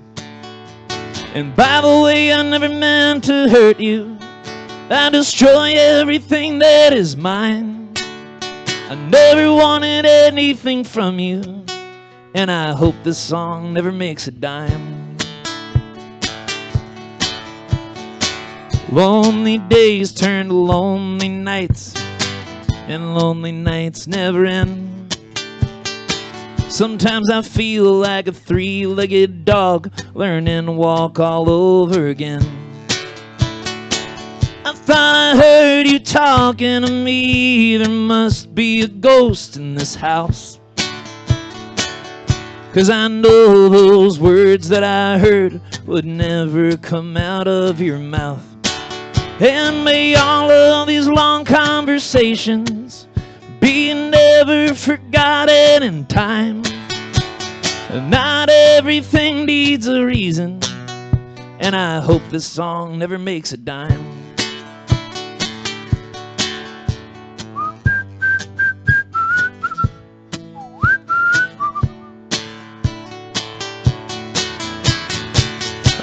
And by the way, I never meant to hurt you. I destroy everything that is mine. I never wanted anything from you, and I hope this song never makes a dime. Lonely days turn to lonely nights, and lonely nights never end. Sometimes I feel like a three-legged dog learning to walk all over again. I thought I heard you talking to me. There must be a ghost in this house, 'cause I know those words that I heard would never come out of your mouth. And may all of these long conversations be never forgotten in time. Not everything needs a reason, and I hope this song never makes a dime.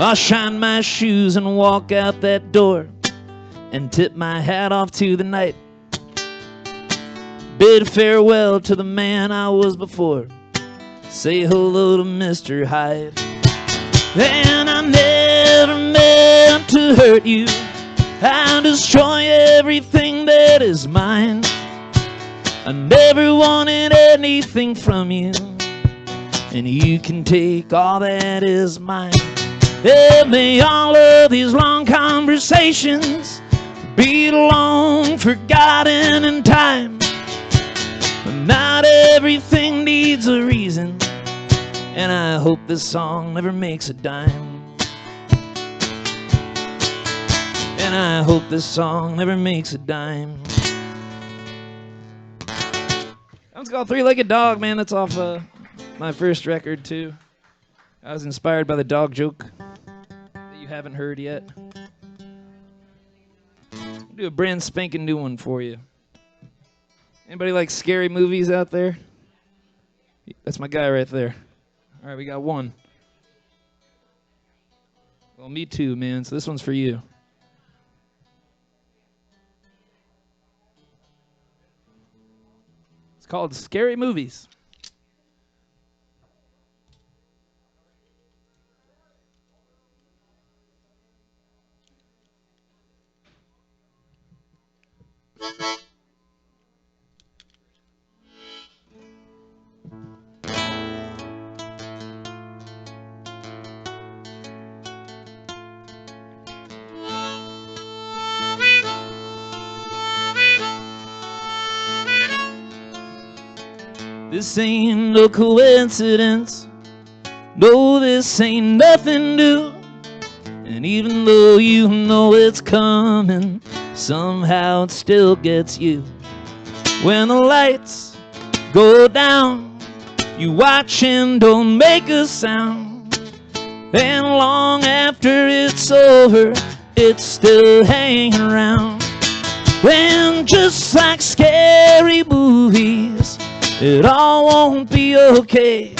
I'll shine my shoes and walk out that door and tip my hat off to the night. Bid farewell to the man I was before. Say hello to Mr. Hyde. And I never meant to hurt you. I destroy everything that is mine. I never wanted anything from you, and you can take all that is mine. And may all of these long conversations be long forgotten in time. Not everything needs a reason, and I hope this song never makes a dime. And I hope this song never makes a dime. That one's called Three-Legged Dog, man. That's off My first record, too. I was inspired by the dog joke that you haven't heard yet. I'll do a brand spanking new one for you. Anybody like scary movies out there? That's my guy right there. All right, we got one. Well, me too, man. So this one's for you. It's called Scary Movies. This ain't no coincidence. No, this ain't nothing new. And even though you know it's coming, somehow it still gets you. When the lights go down, you watch and don't make a sound. And long after it's over, it's still hanging around. And just like scary movies, it all won't be okay.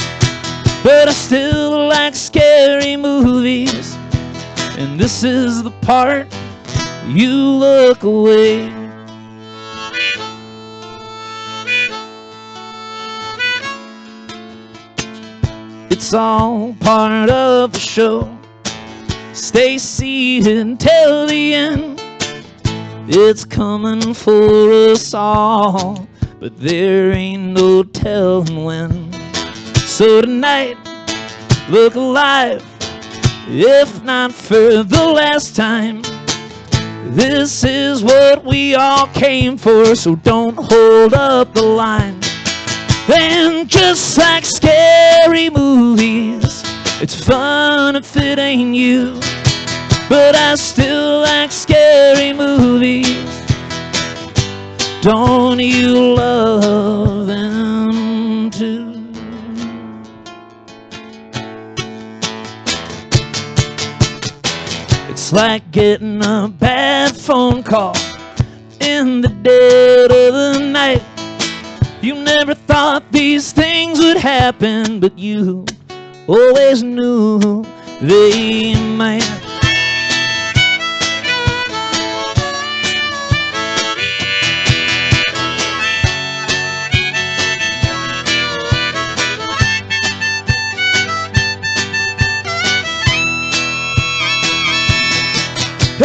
But I still like scary movies, and this is the part you look away. It's all part of the show. Stay seated until the end. It's coming for us all, but there ain't no telling when. So tonight, look alive, if not for the last time. This is what we all came for, so don't hold up the line. And just like scary movies, it's fun if it ain't you. But I still like scary movies. Don't you love them too? It's like getting a bad phone call in the dead of the night. You never thought these things would happen, but you always knew they might.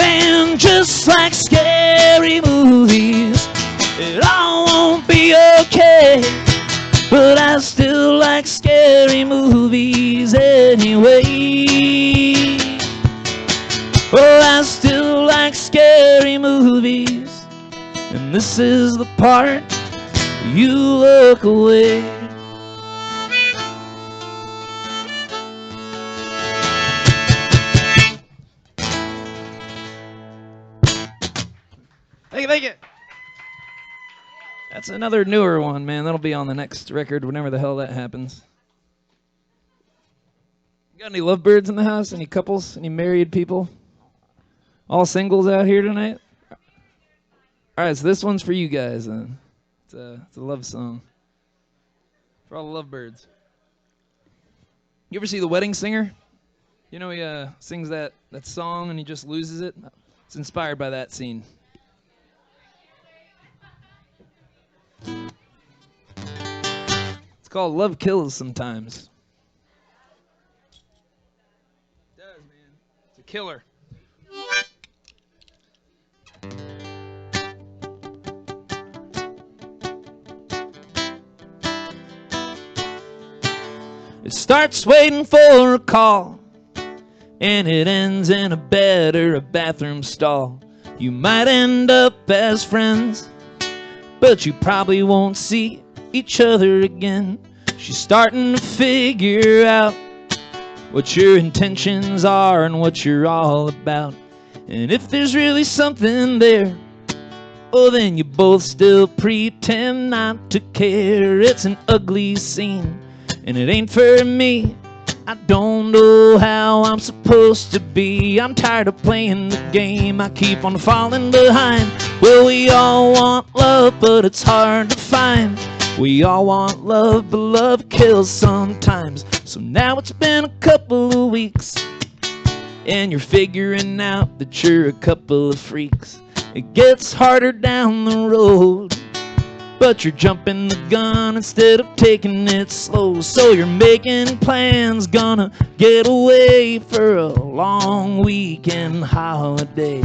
And just like scary movies, it all won't be okay. But I still like scary movies anyway. Oh, I still like scary movies, and this is the part you look away. Thank you. That's another newer one, man. That'll be on the next record whenever the hell that happens. You got any lovebirds in the house? Any couples? Any married people? All singles out here tonight? All right, so this one's for you guys then. It's a love song for all the lovebirds. You ever see The Wedding Singer? You know he sings that song and he just loses it? It's inspired by that scene. It's called Love Kills Sometimes. It does, man. It's a killer. It starts waiting for a call, and it ends in a bed or a bathroom stall. You might end up as friends, but you probably won't see each other again. She's starting to figure out what your intentions are and what you're all about. And if there's really something there, oh, then you both still pretend not to care. It's an ugly scene, and it ain't for me. I don't know how I'm supposed to be. I'm tired of playing the game, I keep on falling behind. Well, we all want love, but it's hard to find. We all want love, but love kills sometimes. So now it's been a couple of weeks, and you're figuring out that you're a couple of freaks. It gets harder down the road, but you're jumping the gun instead of taking it slow. So you're making plans, gonna get away for a long weekend holiday.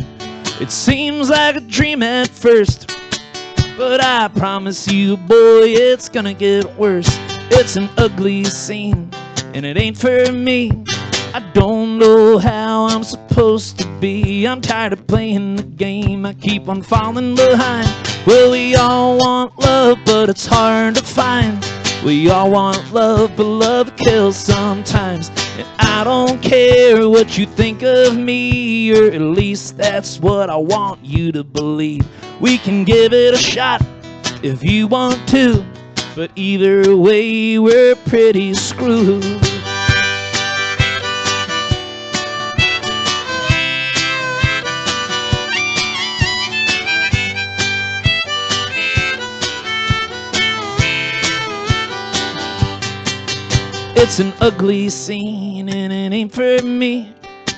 It seems like a dream at first, but I promise you, boy, it's gonna get worse. It's an ugly scene, and it ain't for me. I don't know how I'm supposed to be. I'm tired of playing the game, I keep on falling behind. Well, we all want love, but it's hard to find. We all want love, but love kills sometimes. And I don't care what you think of me, or at least that's what I want you to believe. We can give it a shot if you want to, but either way we're pretty screwed. It's an ugly scene, and it ain't for me.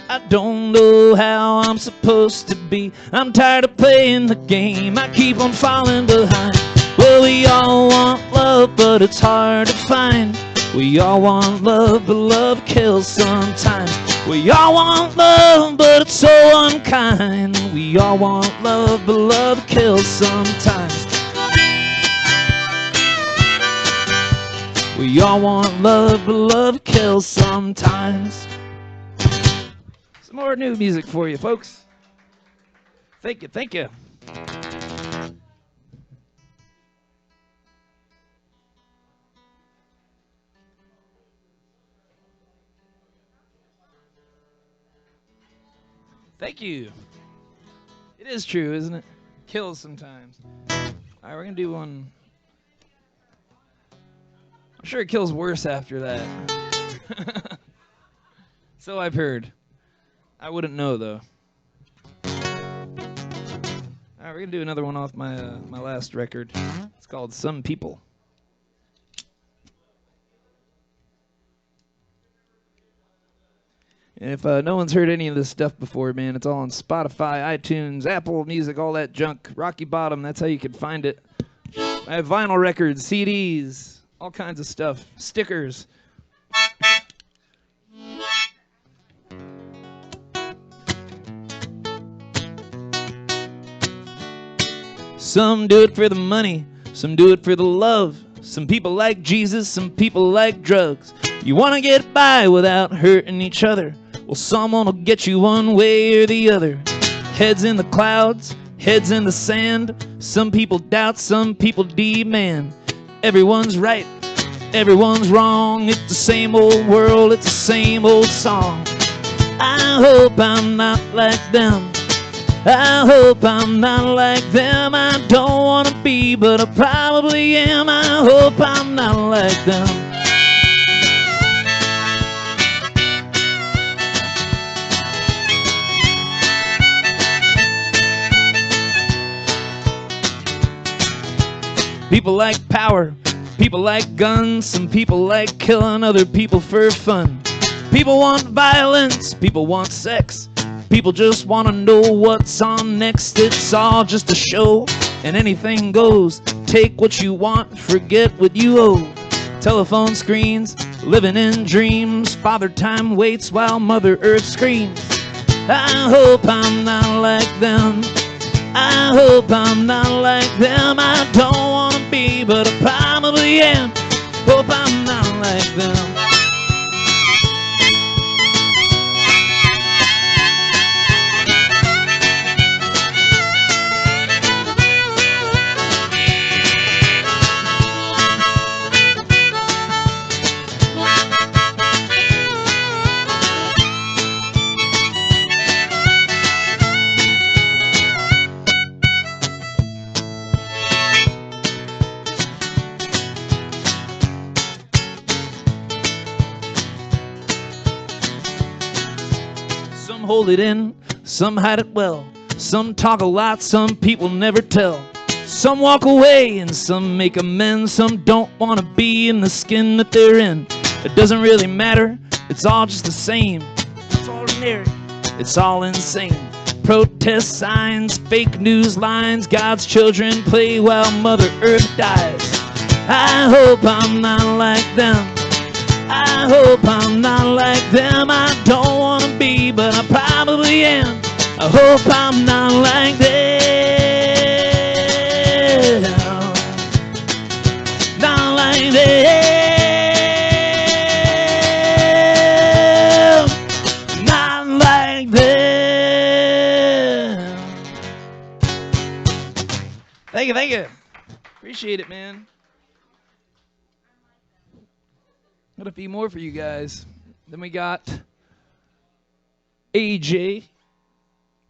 I don't know how I'm supposed to be. I'm tired of playing the game, I keep on falling behind. Well, we all want love, but it's hard to find. We all want love, but love kills sometimes. We all want love, but it's so unkind. We all want love, but love kills sometimes. We all want love, but love kills sometimes. Some more new music for you, folks. Thank you, thank you. Thank you. It is true, isn't it? Kills sometimes. All right, we're gonna do one. I'm sure it kills worse after that. So I've heard. I wouldn't know though. All right, we're gonna do another one off my my last record. It's called "Some People." And if no one's heard any of this stuff before, man, it's all on Spotify, iTunes, Apple Music, all that junk. Rocky Bottom, that's how you can find it. I have vinyl records, CDs, all kinds of stuff, stickers. Some do it for the money, some do it for the love. Some people like Jesus, some people like drugs. You want to get by without hurting each other. Well, someone will get you one way or the other. Heads in the clouds, heads in the sand. Some people doubt, some people demand. Everyone's right, everyone's wrong. It's the same old world, it's the same old song. I hope I'm not like them. I hope I'm not like them. I don't want to be, but I probably am. I hope I'm not like them. People like power, people like guns. Some people like killing other people for fun. People want violence, people want sex. People just want to know what's on next. It's all just a show, and anything goes. Take what you want, forget what you owe. Telephone screens, living in dreams. Father Time waits while Mother Earth screams. I hope I'm not like them. I hope I'm not like them. I don't want to be, but I probably am. Hope I'm not like them. hold it in, some hide it well. Some talk a lot, some people never tell. Some walk away and some make amends. Some don't want to be in the skin that they're in. It doesn't really matter, it's all just the same. It's ordinary, it's all insane. Protest signs, fake news lines, God's children play while Mother Earth dies. I hope I'm not like them. I hope I'm not like them. I don't want to be, but I probably am. I hope I'm not like them. Not like them. Not like them. Thank you, thank you. Appreciate it, man. Got a few more for you guys. Then we got AJ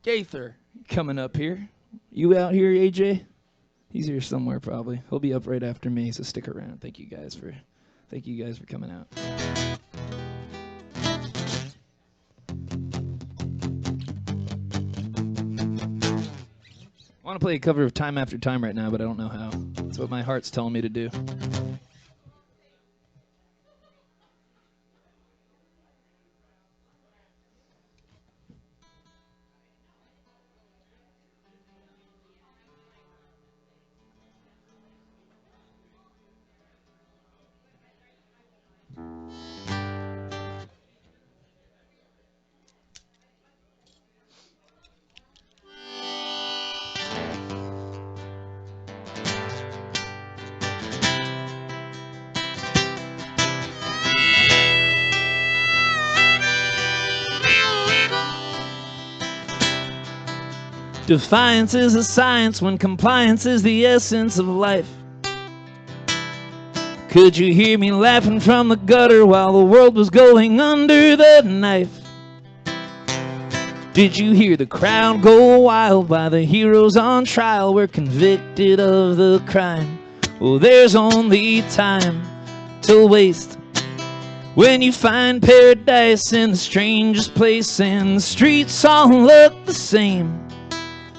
Gaither coming up here. You out here, AJ? He's here somewhere probably. He'll be up right after me, so stick around. Thank you guys for coming out. I want to play a cover of Time After Time right now, but I don't know how. That's what my heart's telling me to do. Defiance is a science when compliance is the essence of life. Could you hear me laughing from the gutter while the world was going under the knife? Did you hear the crowd go wild while the heroes on trial were convicted of the crime? Well, there's only time to waste when you find paradise in the strangest place, and the streets all look the same.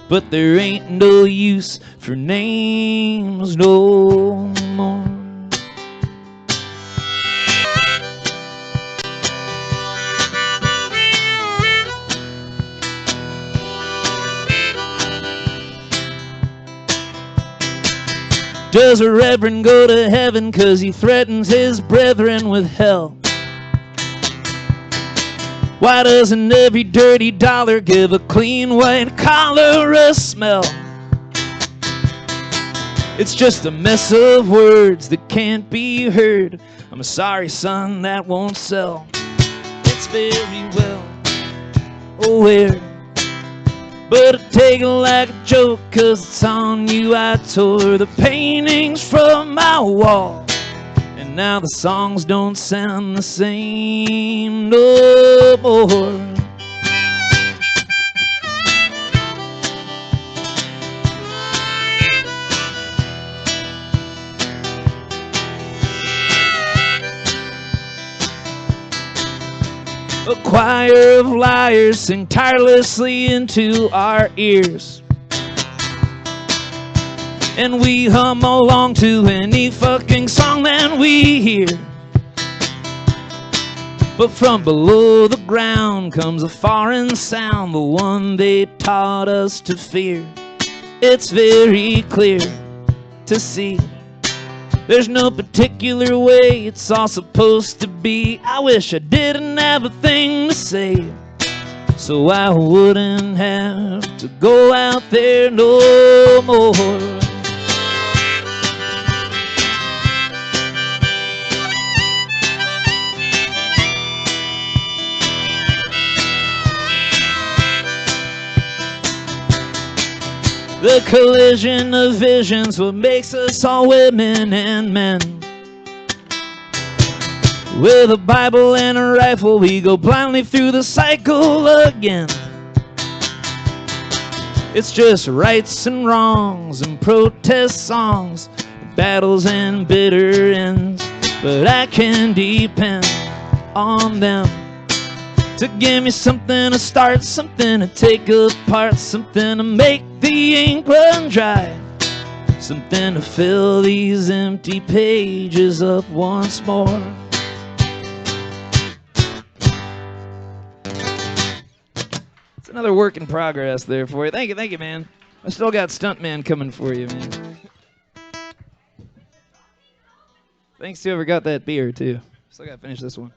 But there ain't no use for names no more. Does a reverend go to heaven 'cause he threatens his brethren with hell? Why doesn't every dirty dollar give a clean white collar a smell? It's just a mess of words that can't be heard. I'm sorry, son, that won't sell. It's very well aware, but I take it like a joke 'cause it's on you. I tore the paintings from my wall, and now the songs don't sound the same no more. A choir of liars sing tirelessly into our ears, and we hum along to any fucking song that we hear. But from below the ground comes a foreign sound, the one they taught us to fear. It's very clear to see there's no particular way it's all supposed to be. I wish I didn't have a thing to say, so I wouldn't have to go out there no more. The collision of visions, what makes us all women and men. With a Bible and a rifle, we go blindly through the cycle again. It's just rights and wrongs and protest songs, battles and bitter ends. But I can depend on them to give me something to start, something to take apart, something to make the ink run dry, something to fill these empty pages up once more. It's another work in progress there for you. Thank you, man. I still got Stuntman coming for you, man. Thanks to whoever got that beer, too. Still got to finish this one.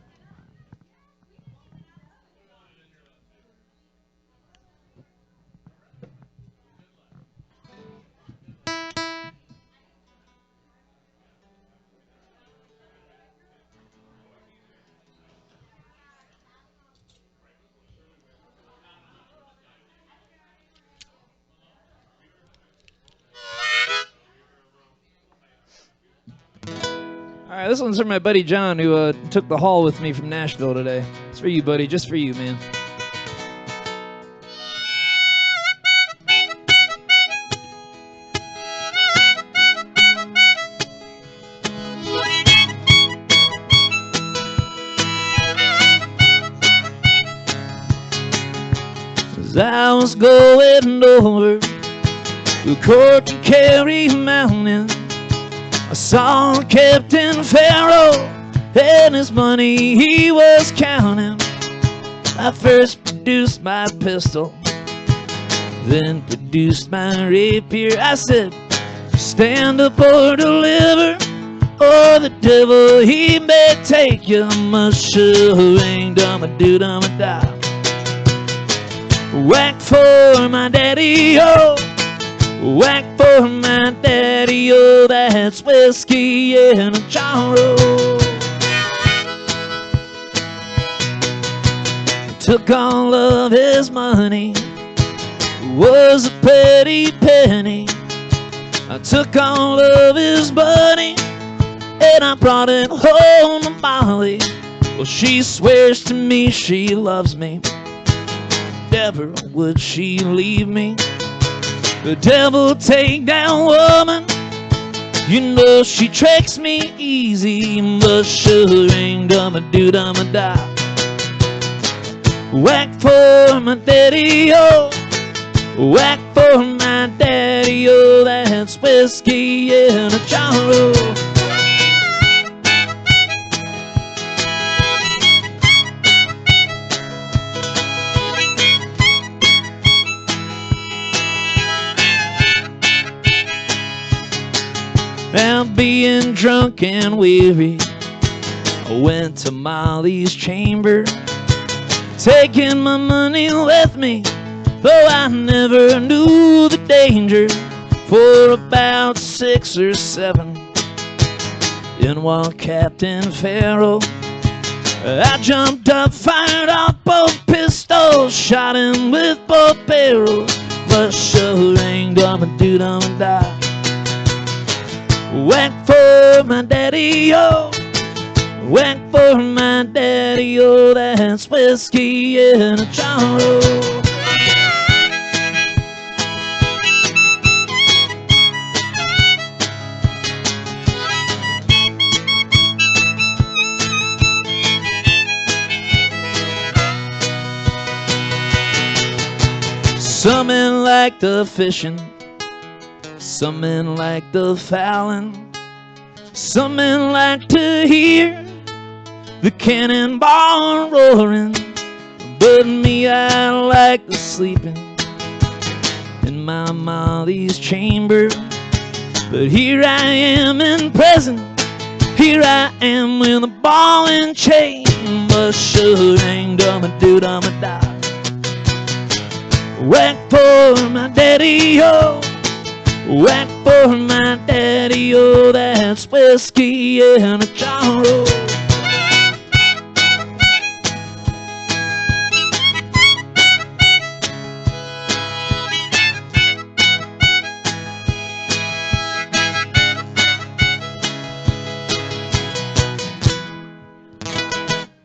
All right, this one's from my buddy John, who took the haul with me from Nashville today. It's for you, buddy, just for you, man. As I was going over to Court and Carry Mountain, I saw Captain Pharaoh and his money he was counting. I first produced my pistol, then produced my rapier. I said, stand up or deliver, or the devil he may take you. Mushering, dum-a-do-dum-a-da. Whack for my daddy-o, whack for my daddy-o, that's whiskey and a charo. Took all of his money, was a pretty penny. I took all of his money and I brought it home to Molly. Well, she swears to me she loves me, never would she leave me. The devil take down woman, you know she tricks me easy. Mushering, dum-a-do-dum-a-da. Whack for my daddy-o, whack for my daddy-o, that's whiskey and a charo. Now being drunk and weary, I went to Molly's chamber, taking my money with me, though I never knew the danger. For about 6 or 7, in walked Captain Pharaoh. I jumped up, fired off both pistols, shot him with both barrels. Mushering, dum-a-do-dum-a-da. Whack for my daddy-o, whack for my daddy-o, that's whiskey and a charo. Some men like the fishing, some men like the fowling, some men like to hear the cannonball roaring, but me, I like the sleeping in my Molly's chamber. But here I am in prison, here I am with a ball and chain. Mushering, dum-a-do-dum-a-da. Whack for my daddy-o, whack for my daddy-o, that's whiskey and a charo.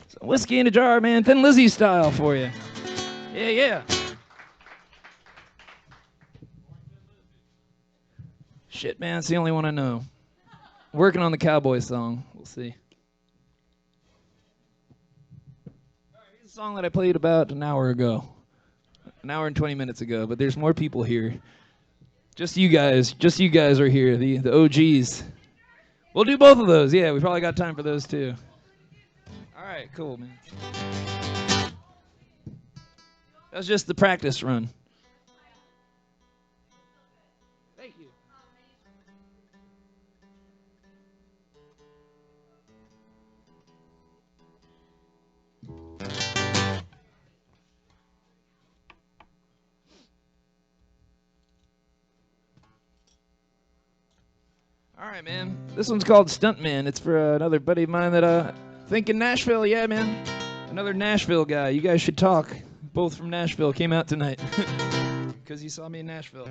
So whiskey in a jar, man, Thin Lizzy style for you. Yeah, yeah. Shit, man, it's the only one I know. Working on the cowboy song. We'll see. Song that I played about an hour ago. An hour and 20 minutes ago, but there's more people here. Just you guys are here, the OGs. We'll do both of those. Yeah, we probably got time for those too. All right, cool, man. That was just the practice run. Thank you. All right, man. This one's called Stuntman. It's for another buddy of mine that I think in Nashville. Yeah, man. Another Nashville guy. You guys should talk. Both from Nashville came out tonight because he saw me in Nashville.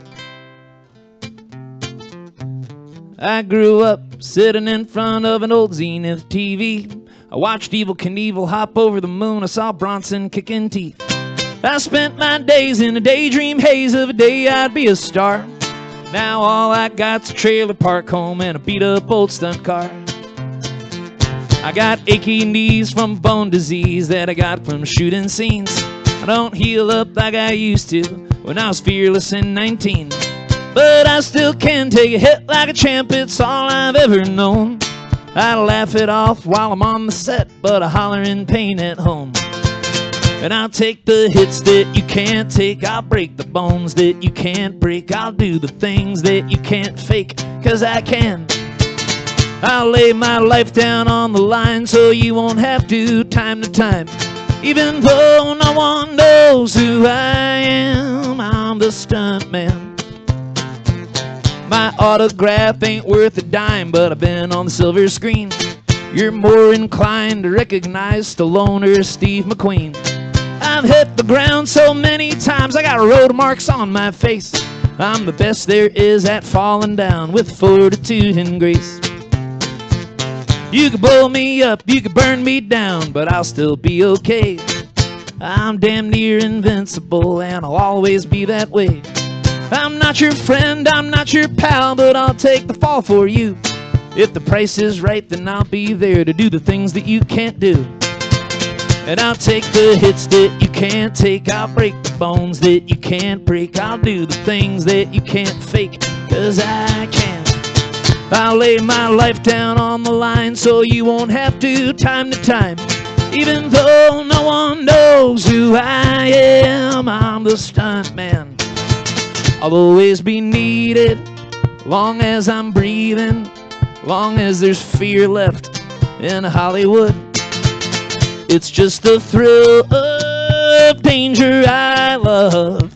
I grew up sitting in front of an old Zenith TV. I watched Evel Knievel hop over the moon. I saw Bronson kicking teeth. I spent my days in a daydream haze of a day I'd be a star. Now all I got's a trailer park home and a beat-up old stunt car. I got achy knees from bone disease that I got from shooting scenes. I don't heal up like I used to when I was fearless and 19. But I still can take a hit like a champ, it's all I've ever known. I laugh it off while I'm on the set, but I holler in pain at home. And I'll take the hits that you can't take, I'll break the bones that you can't break, I'll do the things that you can't fake, 'cause I can. I'll lay my life down on the line so you won't have to time to time. Even though no one knows who I am, I'm the stunt man. My autograph ain't worth a dime, but I've been on the silver screen. You're more inclined to recognize Stallone or Steve McQueen. I've hit the ground so many times, I got road marks on my face. I'm the best there is at falling down with fortitude and grace. You could blow me up, you could burn me down, but I'll still be okay. I'm damn near invincible, and I'll always be that way. I'm not your friend, I'm not your pal, but I'll take the fall for you. If the price is right, then I'll be there to do the things that you can't do. And I'll take the hits that you can't take, I'll break the bones that you can't break, I'll do the things that you can't fake, 'cause I can. I'll lay my life down on the line so you won't have to time to time. Even though no one knows who I am, I'm the stunt man. I'll always be needed, long as I'm breathing, long as there's fear left in Hollywood. It's just the thrill of danger I love,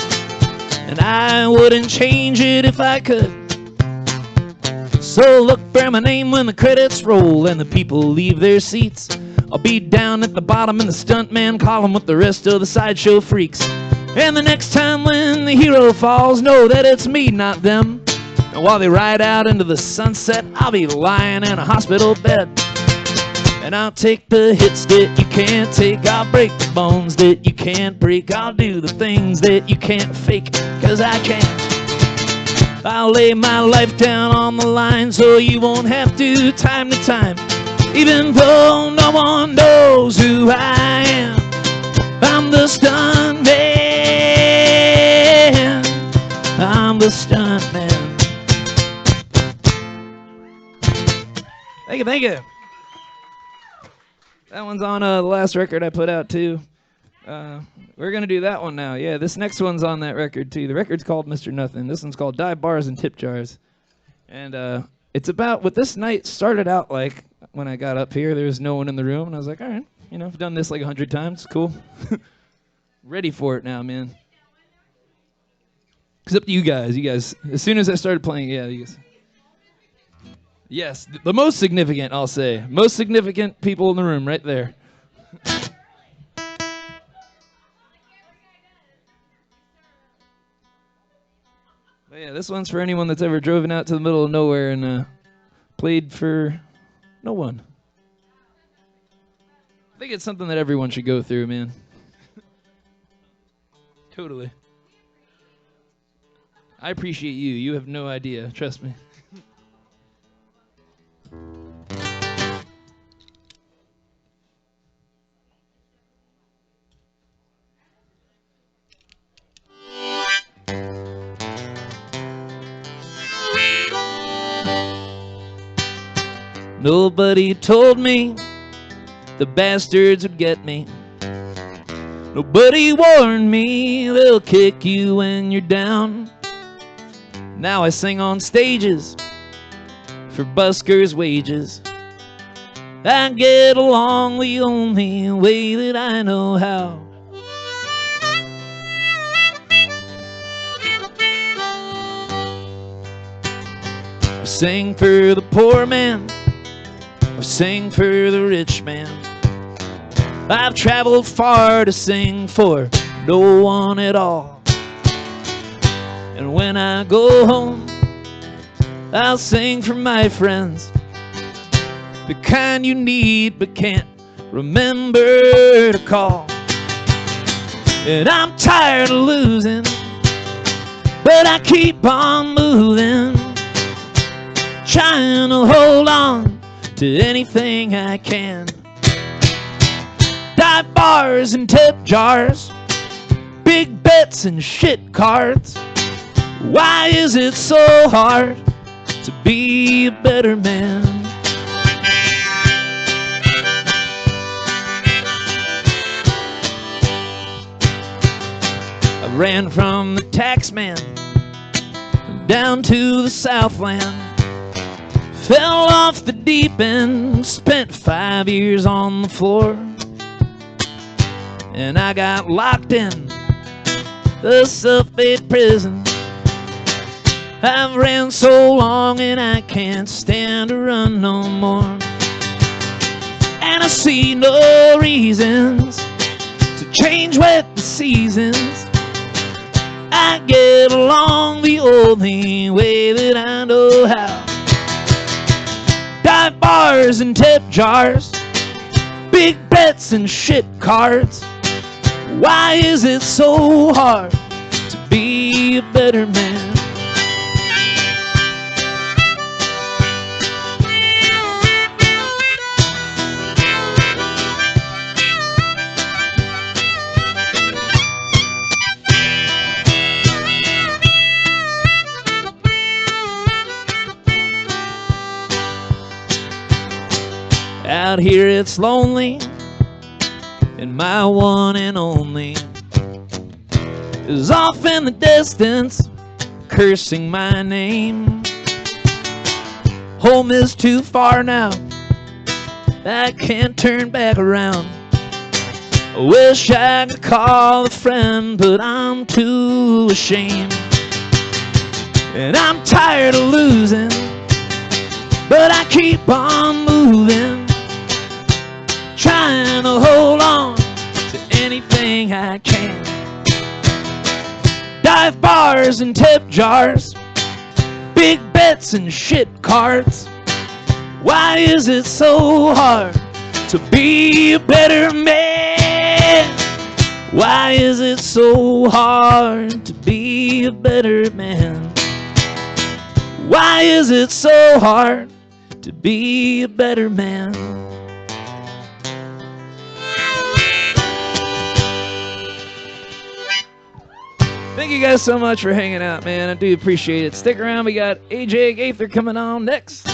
and I wouldn't change it if I could. So look for my name when the credits roll and the people leave their seats. I'll be down at the bottom in the stuntman column with the rest of the sideshow freaks. And the next time when the hero falls, know that it's me, not them. And while they ride out into the sunset, I'll be lying in a hospital bed. And I'll take the hits that you can't take, I'll break the bones that you can't break, I'll do the things that you can't fake, 'cause I can. I'll lay my life down on the line so you won't have to time to time. Even though no one knows who I am, I'm the stunt man. I'm the stunt man. Thank you, thank you. That one's on the last record I put out too. We're gonna do that one now. Yeah, this next one's on that record too. The record's called Mr. Nothing. This one's called Dive Bars and Tip Jars. And it's about what this night started out like. When I got up here, there was no one in the room, and I was like, all right, you know, I've done this like 100 times. Cool. Ready for it now, man. It's up to you guys. You guys, as soon as I started playing, yeah, you guys. Yes, the most significant, I'll say. Most significant people in the room right there. But yeah, this one's for anyone that's ever driven out to the middle of nowhere and played for no one. I think it's something that everyone should go through, man. Totally. I appreciate you. You have no idea. Trust me. Nobody told me the bastards would get me. Nobody warned me they'll kick you when you're down. Now I sing on stages for buskers' wages. I get along the only way that I know how. I sing for the poor man, I sing for the rich man. I've traveled far to sing for no one at all. And when I go home, I'll sing for my friends, the kind you need but can't remember to call. And I'm tired of losing, but I keep on moving, trying to hold on to anything I can. Dive bars and tip jars, big bets and shit cards. Why is it so hard to be a better man? I ran from the tax man down to the Southland, fell off the deep end, spent 5 years on the floor. And I got locked in the Suffolk prison. I've ran so long and I can't stand to run no more. And I see no reasons to change with the seasons. I get along the only way that I know how. Dive bars and tip jars, big bets and shit cards. Why is it so hard to be a better man? Out here it's lonely, and my one and only is off in the distance, cursing my name. Home is too far now, I can't turn back around. I wish I could call a friend, but I'm too ashamed. And I'm tired of losing, but I keep on moving, trying to hold on to anything I can. Dive bars and tip jars, big bets and shit cards. Why is it so hard to be a better man? Why is it so hard to be a better man? Why is it so hard to be a better man? Thank you guys so much for hanging out, man. I do appreciate it. Stick around. We got AJ Gaither coming on next.